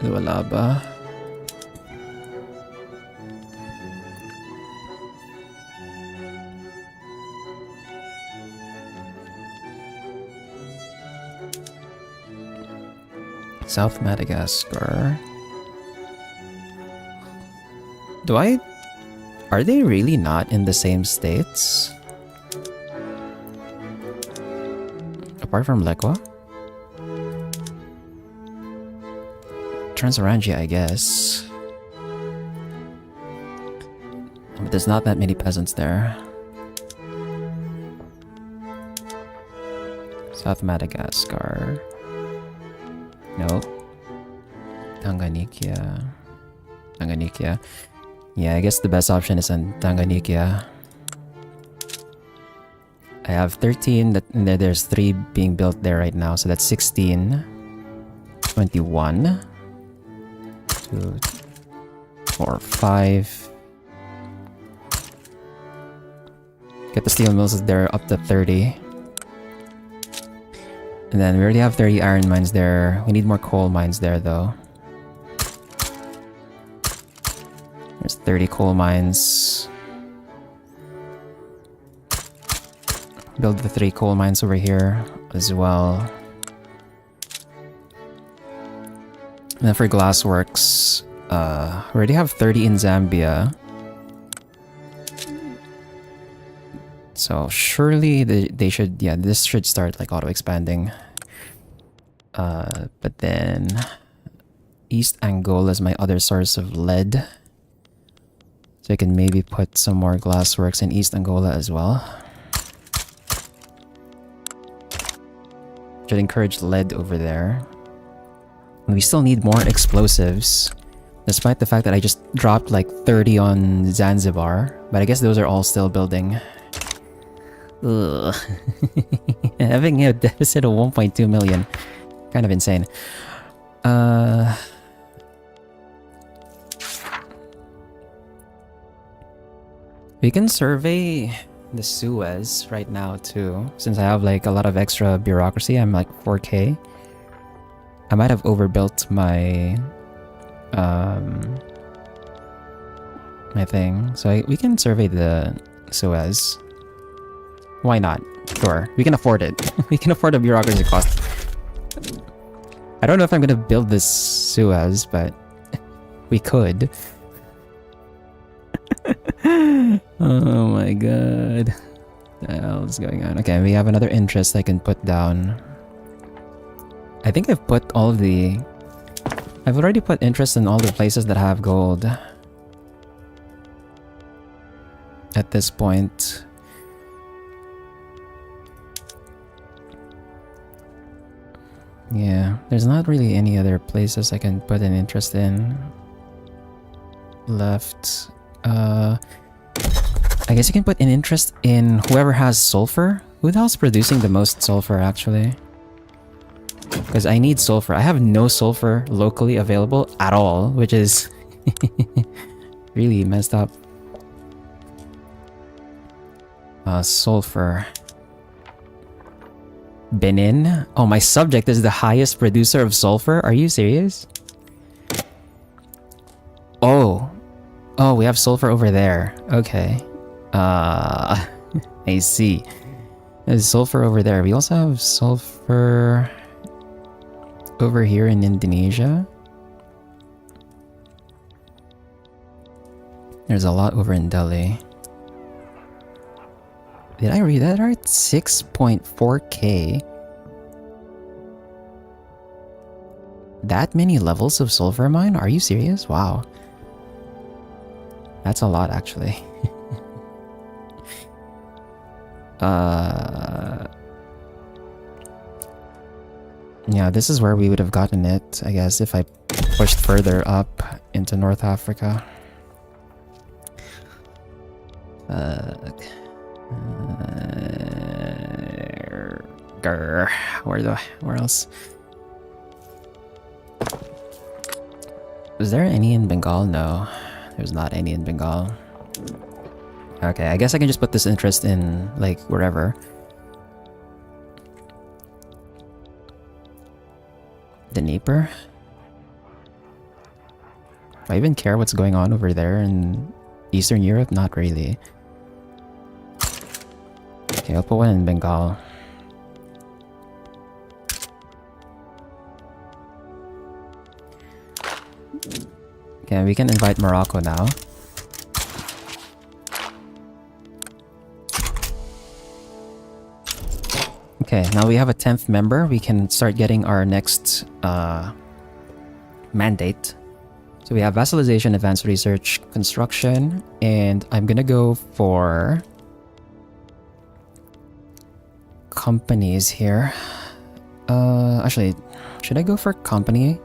Lualaba. South Madagascar. Are they really not in the same states? Apart from Lekwa? Transorangia, I guess. But there's not that many peasants there. South Madagascar. Nope. Tanganyika. Yeah, I guess the best option is in Tanganyika. I have 13, and there's 3 being built there right now, so that's 16. 21. 2, 4, 5. Get the steel mills there up to 30. And then we already have 30 iron mines there. We need more coal mines there though. There's 30 coal mines. Build the 3 coal mines over here as well. And then for glassworks, we already have 30 in Zambia. So surely they should, yeah, this should start like auto expanding. But then East Angola is my other source of lead. So I can maybe put some more glassworks in East Angola as well. Should encourage lead over there. And we still need more explosives Despite the fact that I just dropped like 30 on Zanzibar. But I guess those are all still building. Ugh. Having a deficit of 1.2 million. Kind of insane. We can survey the Suez right now too. Since I have like a lot of extra bureaucracy, I'm like 4K. I might have overbuilt my my thing. So we can survey the Suez. Why not? Sure. We can afford it. We can afford the bureaucracy cost. I don't know if I'm gonna build this Suez, but we could. Oh my god. What the hell is going on? Okay, we have another interest I can put down. I think I've put all of the... I've already put interest in all the places that have gold. At this point. Yeah, there's not really any other places I can put an interest in. Left. I guess you can put an interest in whoever has sulfur. Who the hell's producing the most sulfur, actually? Because I need sulfur. I have no sulfur locally available at all, which is really messed up. Sulfur. Benin? Oh, my subject is the highest producer of sulfur? Are you serious? Oh. Oh, we have sulfur over there. Okay. I see. There's sulfur over there. We also have sulfur over here in Indonesia. There's a lot over in Delhi. Did I read that right? 6.4k. That many levels of sulfur mine? Are you serious? Wow. That's a lot, actually. Yeah, this is where we would have gotten it, I guess, if I pushed further up into North Africa. Where else? Was there any in Bengal? No, there's not any in Bengal. Okay, I guess I can just put this interest in, like, wherever. The Dnieper? Do I even care what's going on over there in Eastern Europe? Not really. Okay, I'll put one in Bengal. Okay, we can invite Morocco now. Okay, now we have a 10th member. We can start getting our next mandate. So we have vassalization, advanced research, construction, and I'm gonna go for companies here. Actually, should I go for company?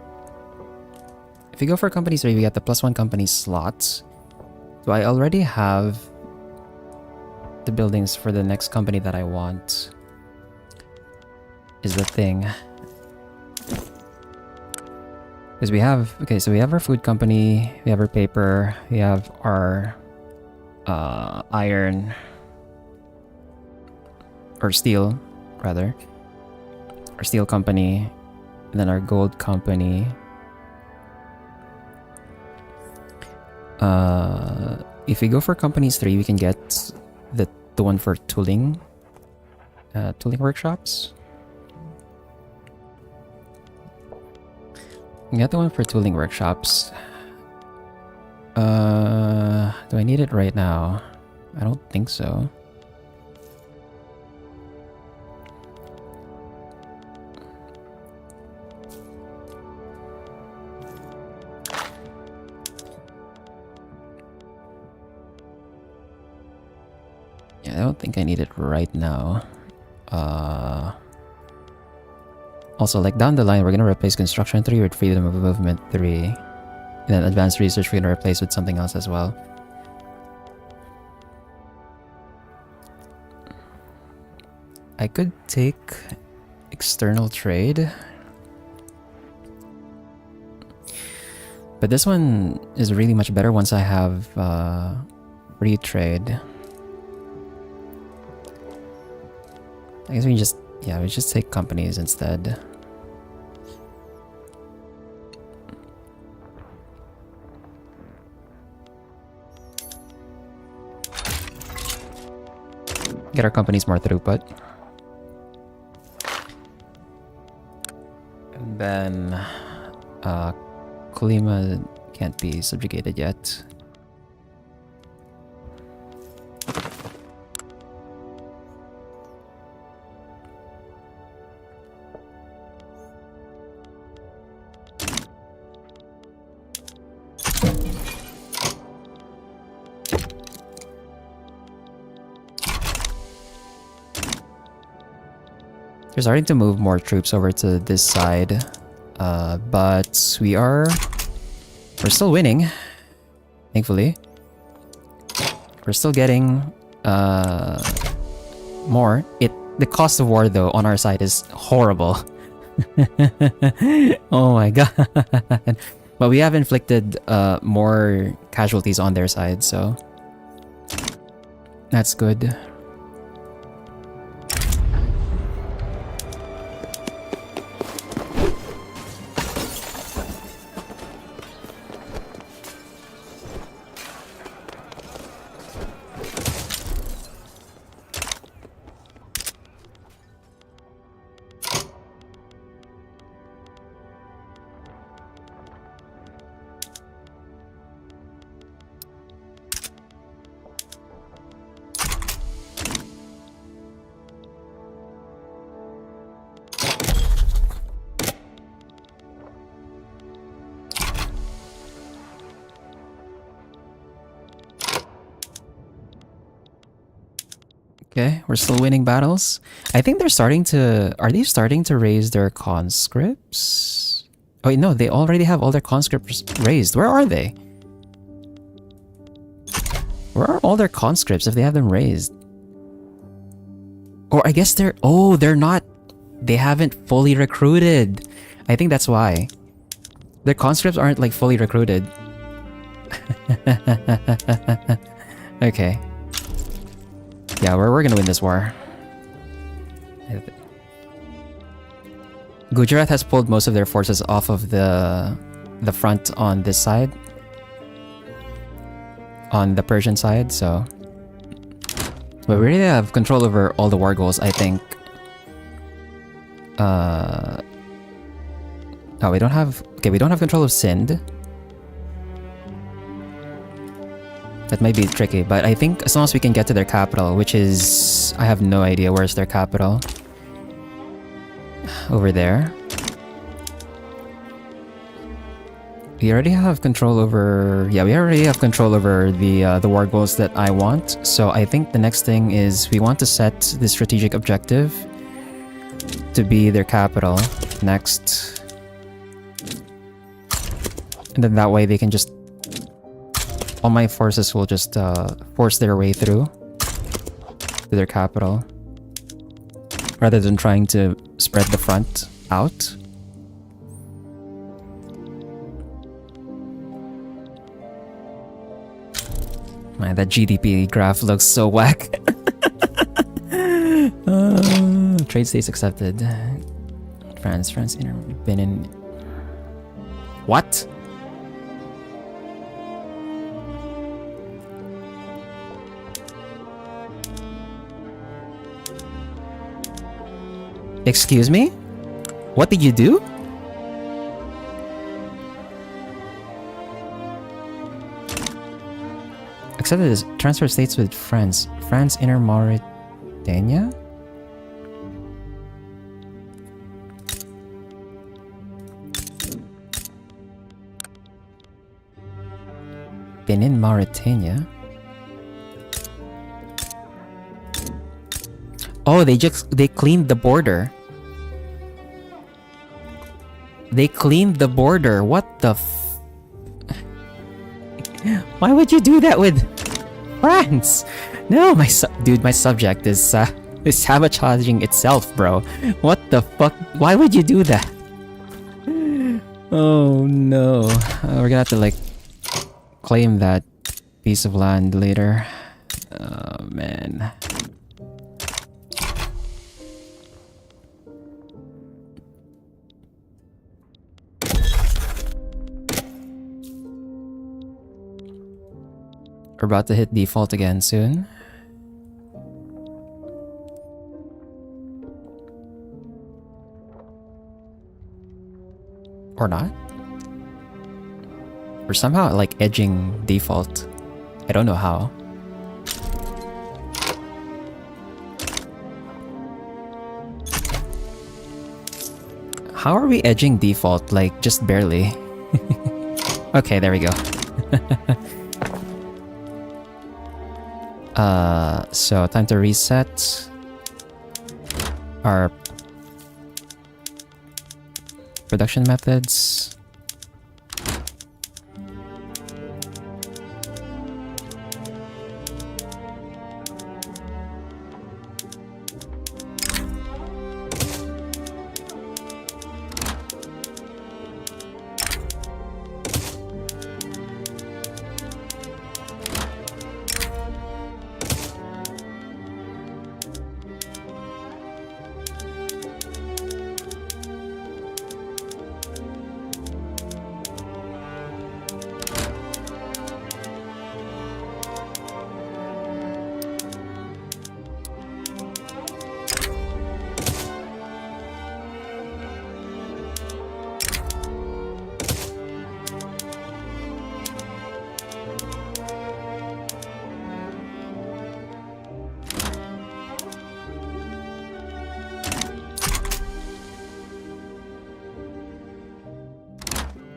If we go for company 3, we get the +1 company slots. So I already have the buildings for the next company that I want. Is the thing. Because we have, okay, so we have our food company, we have our paper, we have our iron, or steel, rather. Our steel company, and then our gold company. If we go for companies 3, we can get the one for tooling, tooling workshops. Get the one for tooling workshops. Do I need it right now? I don't think so. Yeah, I don't think I need it right now. Also, like down the line, we're gonna replace construction 3 with freedom of movement 3. And then advanced research we're gonna replace with something else as well. I could take external trade. But this one is really much better once I have free trade. I guess we just take companies instead. Get our companies more throughput. And then Kolima can't be subjugated yet. We're starting to move more troops over to this side, but we're still winning, thankfully. We're still getting more. The cost of war though on our side is horrible. Oh my god. But we have inflicted more casualties on their side, so that's good. Okay, we're still winning battles. I think they're starting to... Are they starting to raise their conscripts? Oh wait, no, they already have all their conscripts raised. Where are they? Where are all their conscripts if they have them raised? Or I guess they're... Oh, they're not... They haven't fully recruited. I think that's why. Their conscripts aren't like fully recruited. Okay. Yeah, we're gonna win this war. Gujarat has pulled most of their forces off of the front on this side. On the Persian side, so... But we really have control over all the war goals, I think. Oh, we don't have... Okay, we don't have control of Sindh. That might be tricky, but I think as long as we can get to their capital, which is... I have no idea where's their capital. Over there. We already have control over... Yeah, we already have control over the war goals that I want. So I think the next thing is we want to set the strategic objective to be their capital next. And then that way they can just... All my forces will just force their way through to their capital, rather than trying to spread the front out. Man, that GDP graph looks so whack. Trade states accepted. France, been in... What? Excuse me? What did you do? Accepted this. Transfer states with France. France, Inner Mauritania? Benin, Mauritania? Oh, they cleaned the border. They cleaned the border. What the f... Why would you do that with France? No, dude, my subject is sabotaging itself, bro. What the fuck? Why would you do that? Oh no. We're gonna have to like claim that piece of land later. Oh man. We're about to hit default again soon. Or not. We're somehow like edging default. I don't know how. How are we edging default? Like, just barely. Okay, there we go. So time to reset our production methods.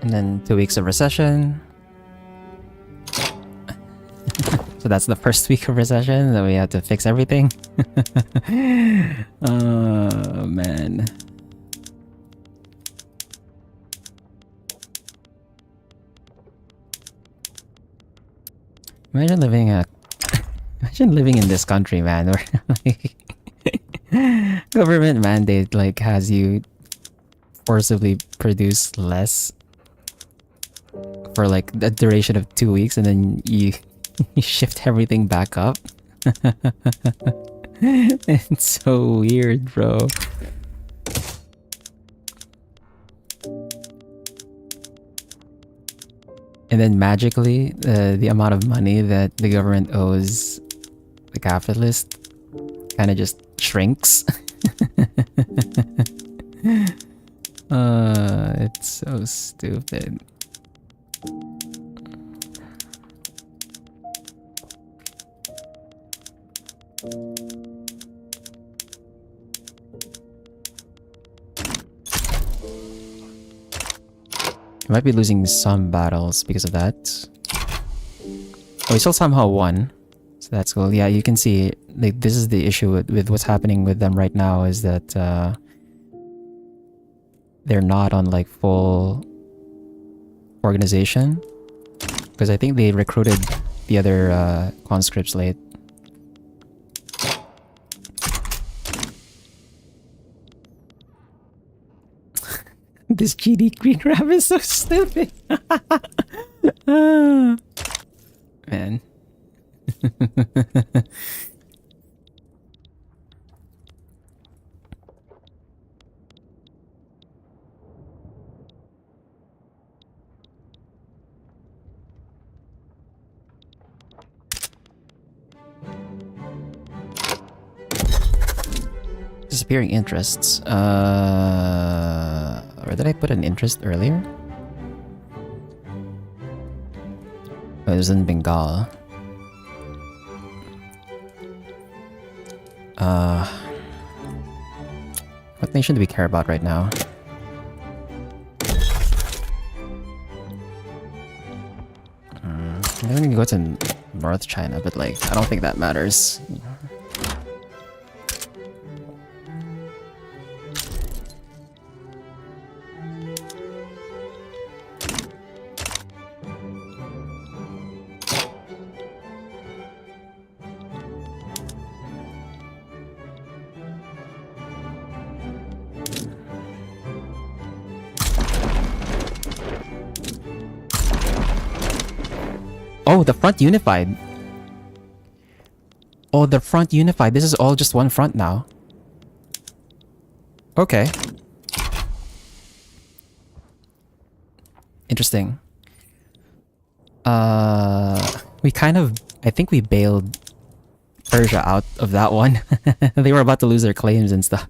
And then 2 weeks of recession. So that's the first week of recession, then we have to fix everything. Oh man. Imagine living in this country, man, where like government mandate like has you forcibly produce less for like the duration of 2 weeks, and then you shift everything back up. It's so weird, bro. And then magically, the amount of money that the government owes the capitalist kind of just shrinks. It's so stupid. We might be losing some battles because of that. Oh, we still somehow won. So that's cool. Yeah, you can see like this is the issue with what's happening with them right now is that they're not on like full organization. Because I think they recruited the other conscripts late. This GD green wrap is so stupid. Man. Disappearing interests. Or did I put an interest earlier? Oh, it was in Bengal. What nation do we care about right now? I'm gonna go to North China, but like, I don't think that matters. Oh, the front unified. Oh, the front unified. This is all just one front now. Okay. Interesting. We kind of... I think we bailed Persia out of that one. They were about to lose their claims and stuff.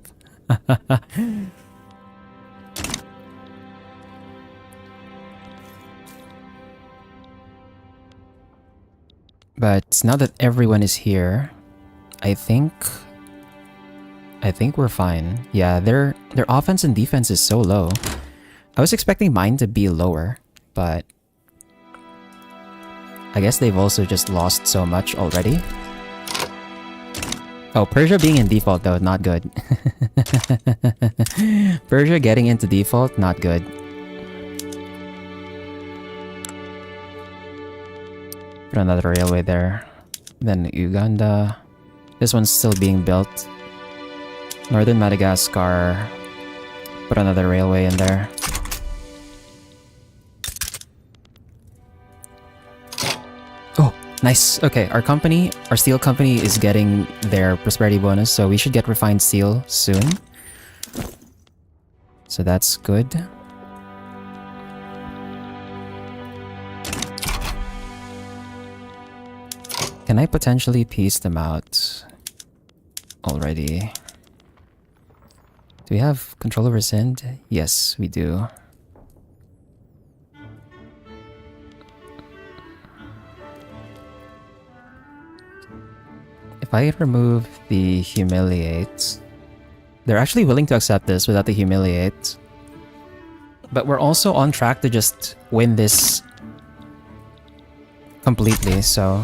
But now that everyone is here, I think we're fine. Yeah, their offense and defense is so low. I was expecting mine to be lower, but I guess they've also just lost so much already. Oh, Persia being in default though, not good. Persia getting into default, not good. Put another railway there. Then Uganda. This one's still being built. Northern Madagascar. Put another railway in there. Oh, nice. Okay, our steel company is getting their prosperity bonus, so we should get refined steel soon. So that's good. Can I potentially piece them out already? Do we have control over Sind? Yes, we do. If I remove the humiliate, they're actually willing to accept this without the humiliate. But we're also on track to just win this completely, so...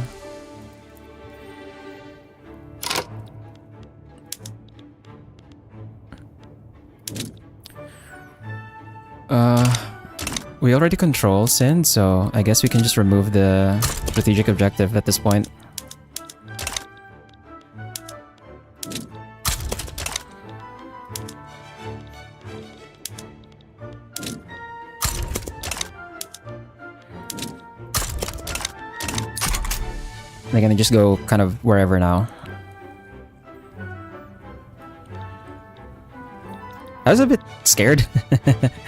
we already control Sind, so I guess we can just remove the strategic objective at this point. They're gonna just go kind of wherever now. I was a bit scared.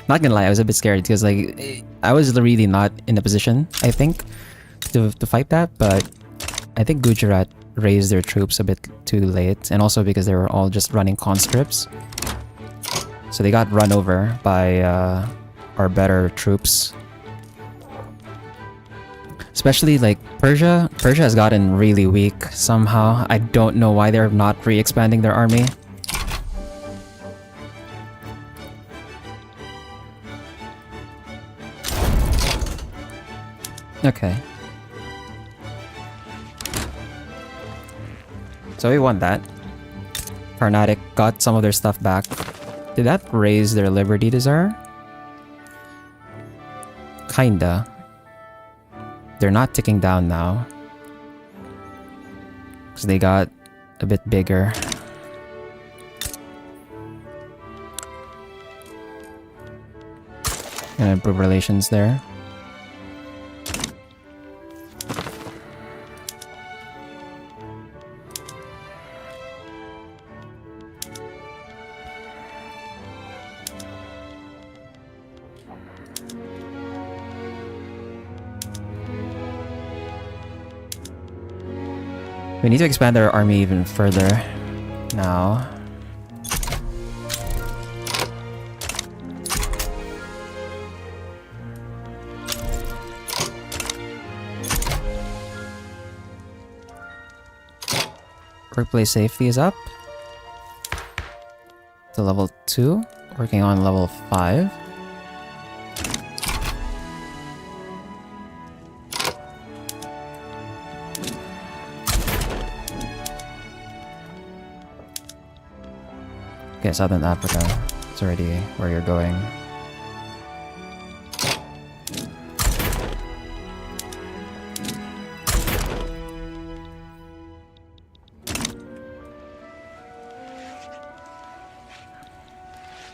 Not gonna lie, I was a bit scared because like I was really not in a position, I think, to fight that, but I think Gujarat raised their troops a bit too late, and also because they were all just running conscripts. So they got run over by our better troops. Especially like Persia has gotten really weak somehow. I don't know why they're not re-expanding their army. Okay. So we won that. Carnatic got some of their stuff back. Did that raise their liberty desire? Kinda. They're not ticking down now. Because they got a bit bigger. Gonna improve relations there. We need to expand our army even further now. Workplace safety is up to level 2, working on level 5. Okay, Southern Africa. It's already where you're going.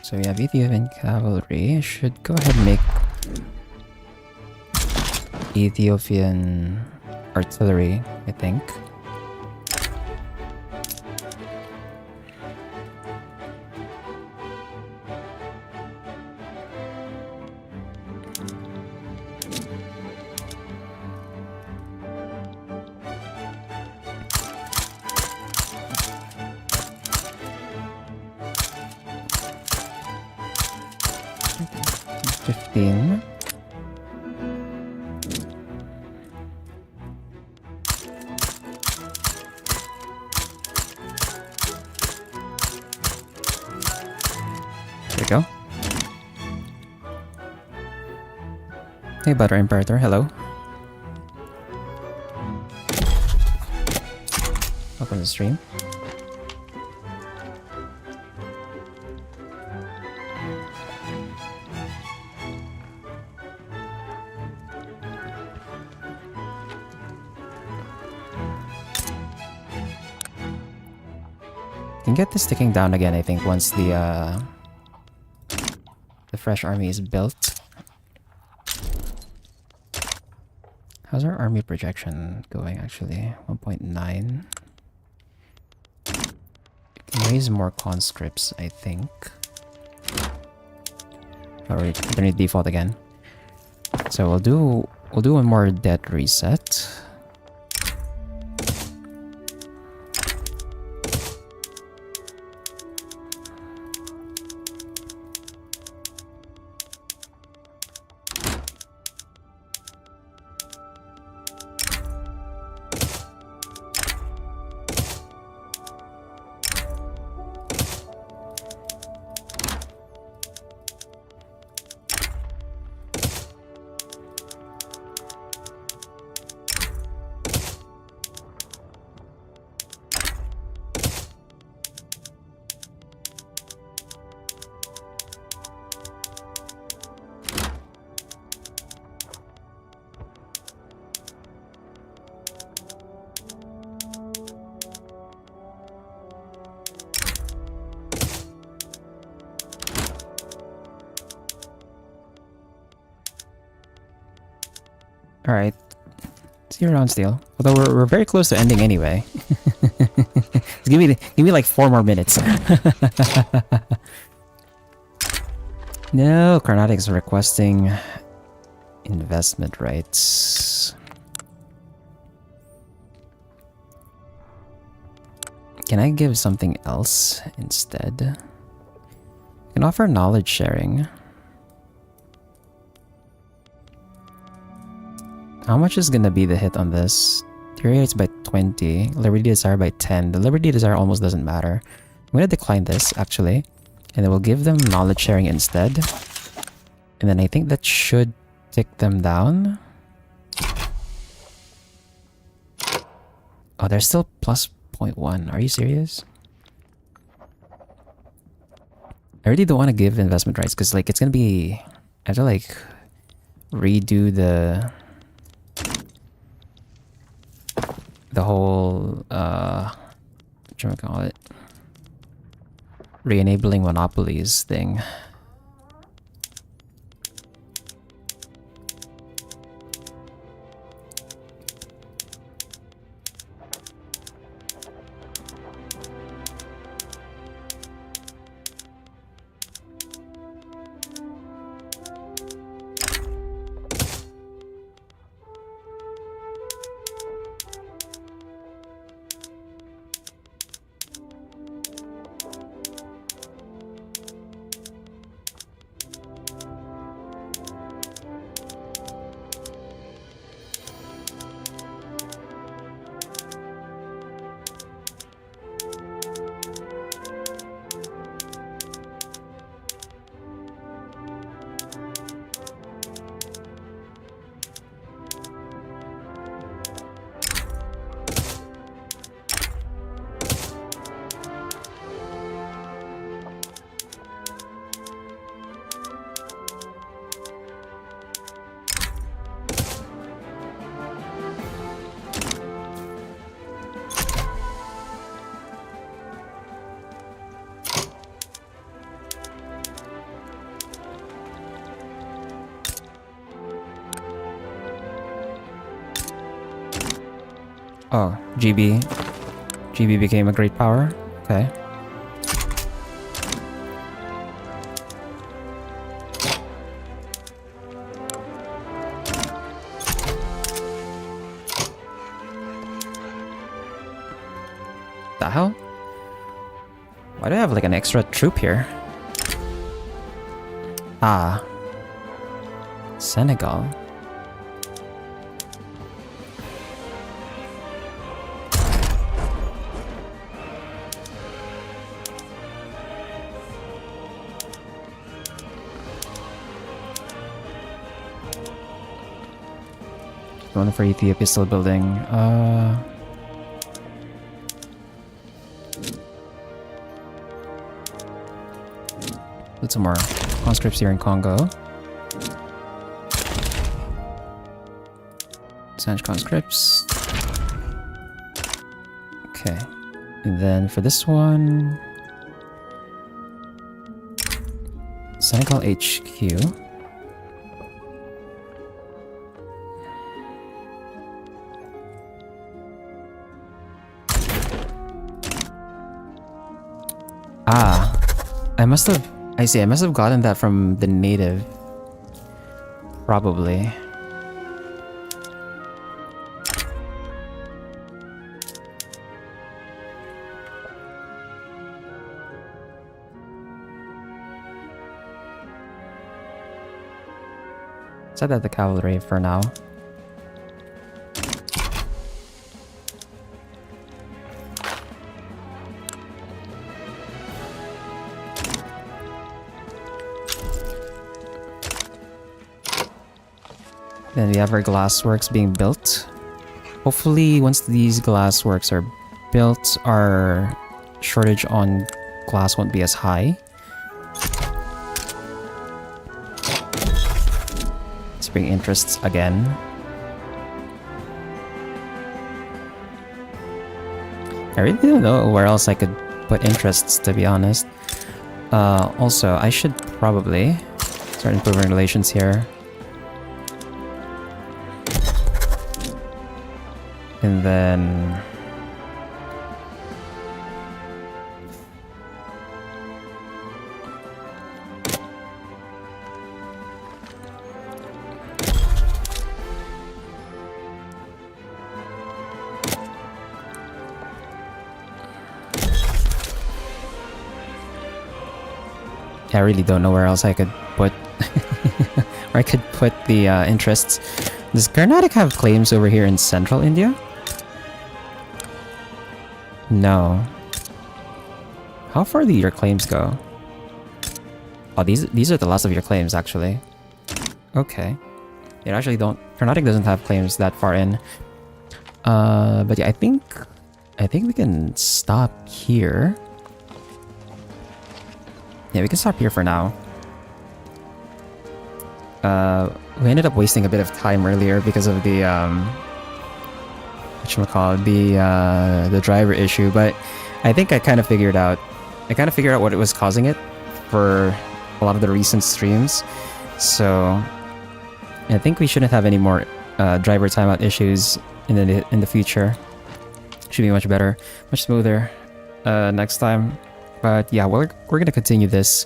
So we have Ethiopian cavalry. Should go ahead and make Ethiopian artillery, I think. $15. There we go. Hey, Butter Imperator, hello. Welcome to the stream. Can get this ticking down again, I think, once the fresh army is built. How's our army projection going, actually? 1.9. Raise more conscripts, I think. Alright, alternate default again. So we'll do one more debt reset. Alright. See you around, Steel. Although we're very close to ending anyway. give me like 4 more minutes. No, Carnatic's requesting investment rights. Can I give something else instead? I can offer knowledge sharing. How much is gonna be the hit on this? Theory rates by 20, Liberty Desire by 10. The Liberty Desire almost doesn't matter. I'm gonna decline this, actually. And then we'll give them knowledge sharing instead. And then I think that should tick them down. Oh, they're still plus 0.1. Are you serious? I really don't want to give investment rights because like it's gonna be... I have to like redo the whole what do you call it? Re-enabling monopolies thing. Oh, GB. GB became a great power. Okay. The hell? Why do I have like an extra troop here? Ah. Senegal. One for Ethiopia still building. Put some more conscripts here in Congo. Sanj conscripts. Okay. And then for this one, Senegal HQ. Ah, I see, I must have gotten that from the native. Probably. Set that the cavalry for now. Then we have our glass works being built. Hopefully, once these glass works are built, our shortage on glass won't be as high. Let's bring interests again. I really don't know where else I could put interests, to be honest. Also, I should probably start improving relations here. And then I really don't know where else I could put where I could put the interests. Does Karnataka have claims over here in central India? No. How far do your claims go? Oh, these are the last of your claims, actually. Okay. It actually don't... Karnataka doesn't have claims that far in. But yeah, I think we can stop here. Yeah, we can stop here for now. We ended up wasting a bit of time earlier because of the the driver issue, but I think I kind of figured out what it was causing it for a lot of the recent streams. So I think we shouldn't have any more driver timeout issues in the future. Should be much better, much smoother next time. But yeah, we're gonna continue this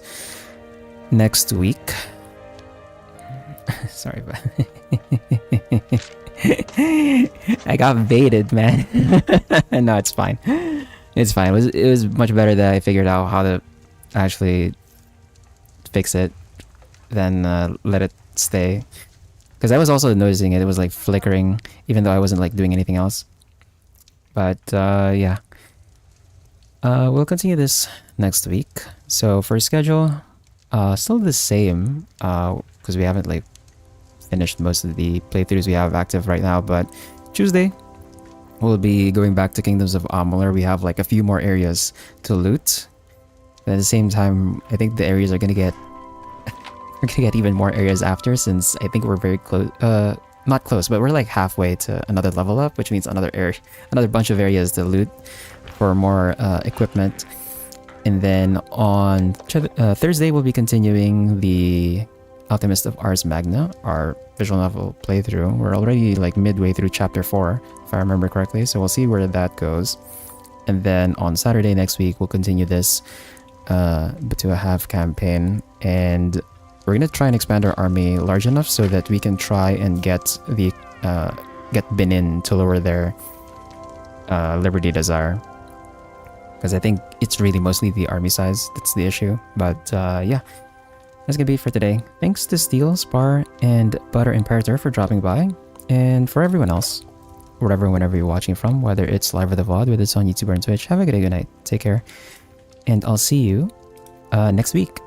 next week. Sorry, but I got baited, man. No, it's fine. It's fine. It was much better that I figured out how to actually fix it than let it stay. Because I was also noticing it was like flickering, even though I wasn't like doing anything else. But yeah, we'll continue this next week. So for schedule, still the same, because we haven't like finished most of the playthroughs we have active right now. But Tuesday, we'll be going back to Kingdoms of Amalur. We have like a few more areas to loot. But at the same time, I think the areas are gonna get we're gonna get even more areas after, since I think we're very close. Not close, but we're like halfway to another level up, which means another bunch of areas to loot for more equipment. And then on Thursday, we'll be continuing the Alchemist of Ars Magna, our visual novel playthrough. We're already like midway through chapter 4, if I remember correctly, so we'll see where that goes. And then on Saturday next week, we'll continue this Butua Half-Campaign, and we're gonna try and expand our army large enough so that we can try and get Benin to lower their Liberty Desire. Because I think it's really mostly the army size that's the issue. But yeah, that's gonna be it for today. Thanks to Steel, Spar, and Butter Imperator for dropping by, and for everyone else, whenever you're watching from, whether it's live or the VOD, whether it's on YouTube or on Twitch. Have a good day, good night. Take care, and I'll see you next week.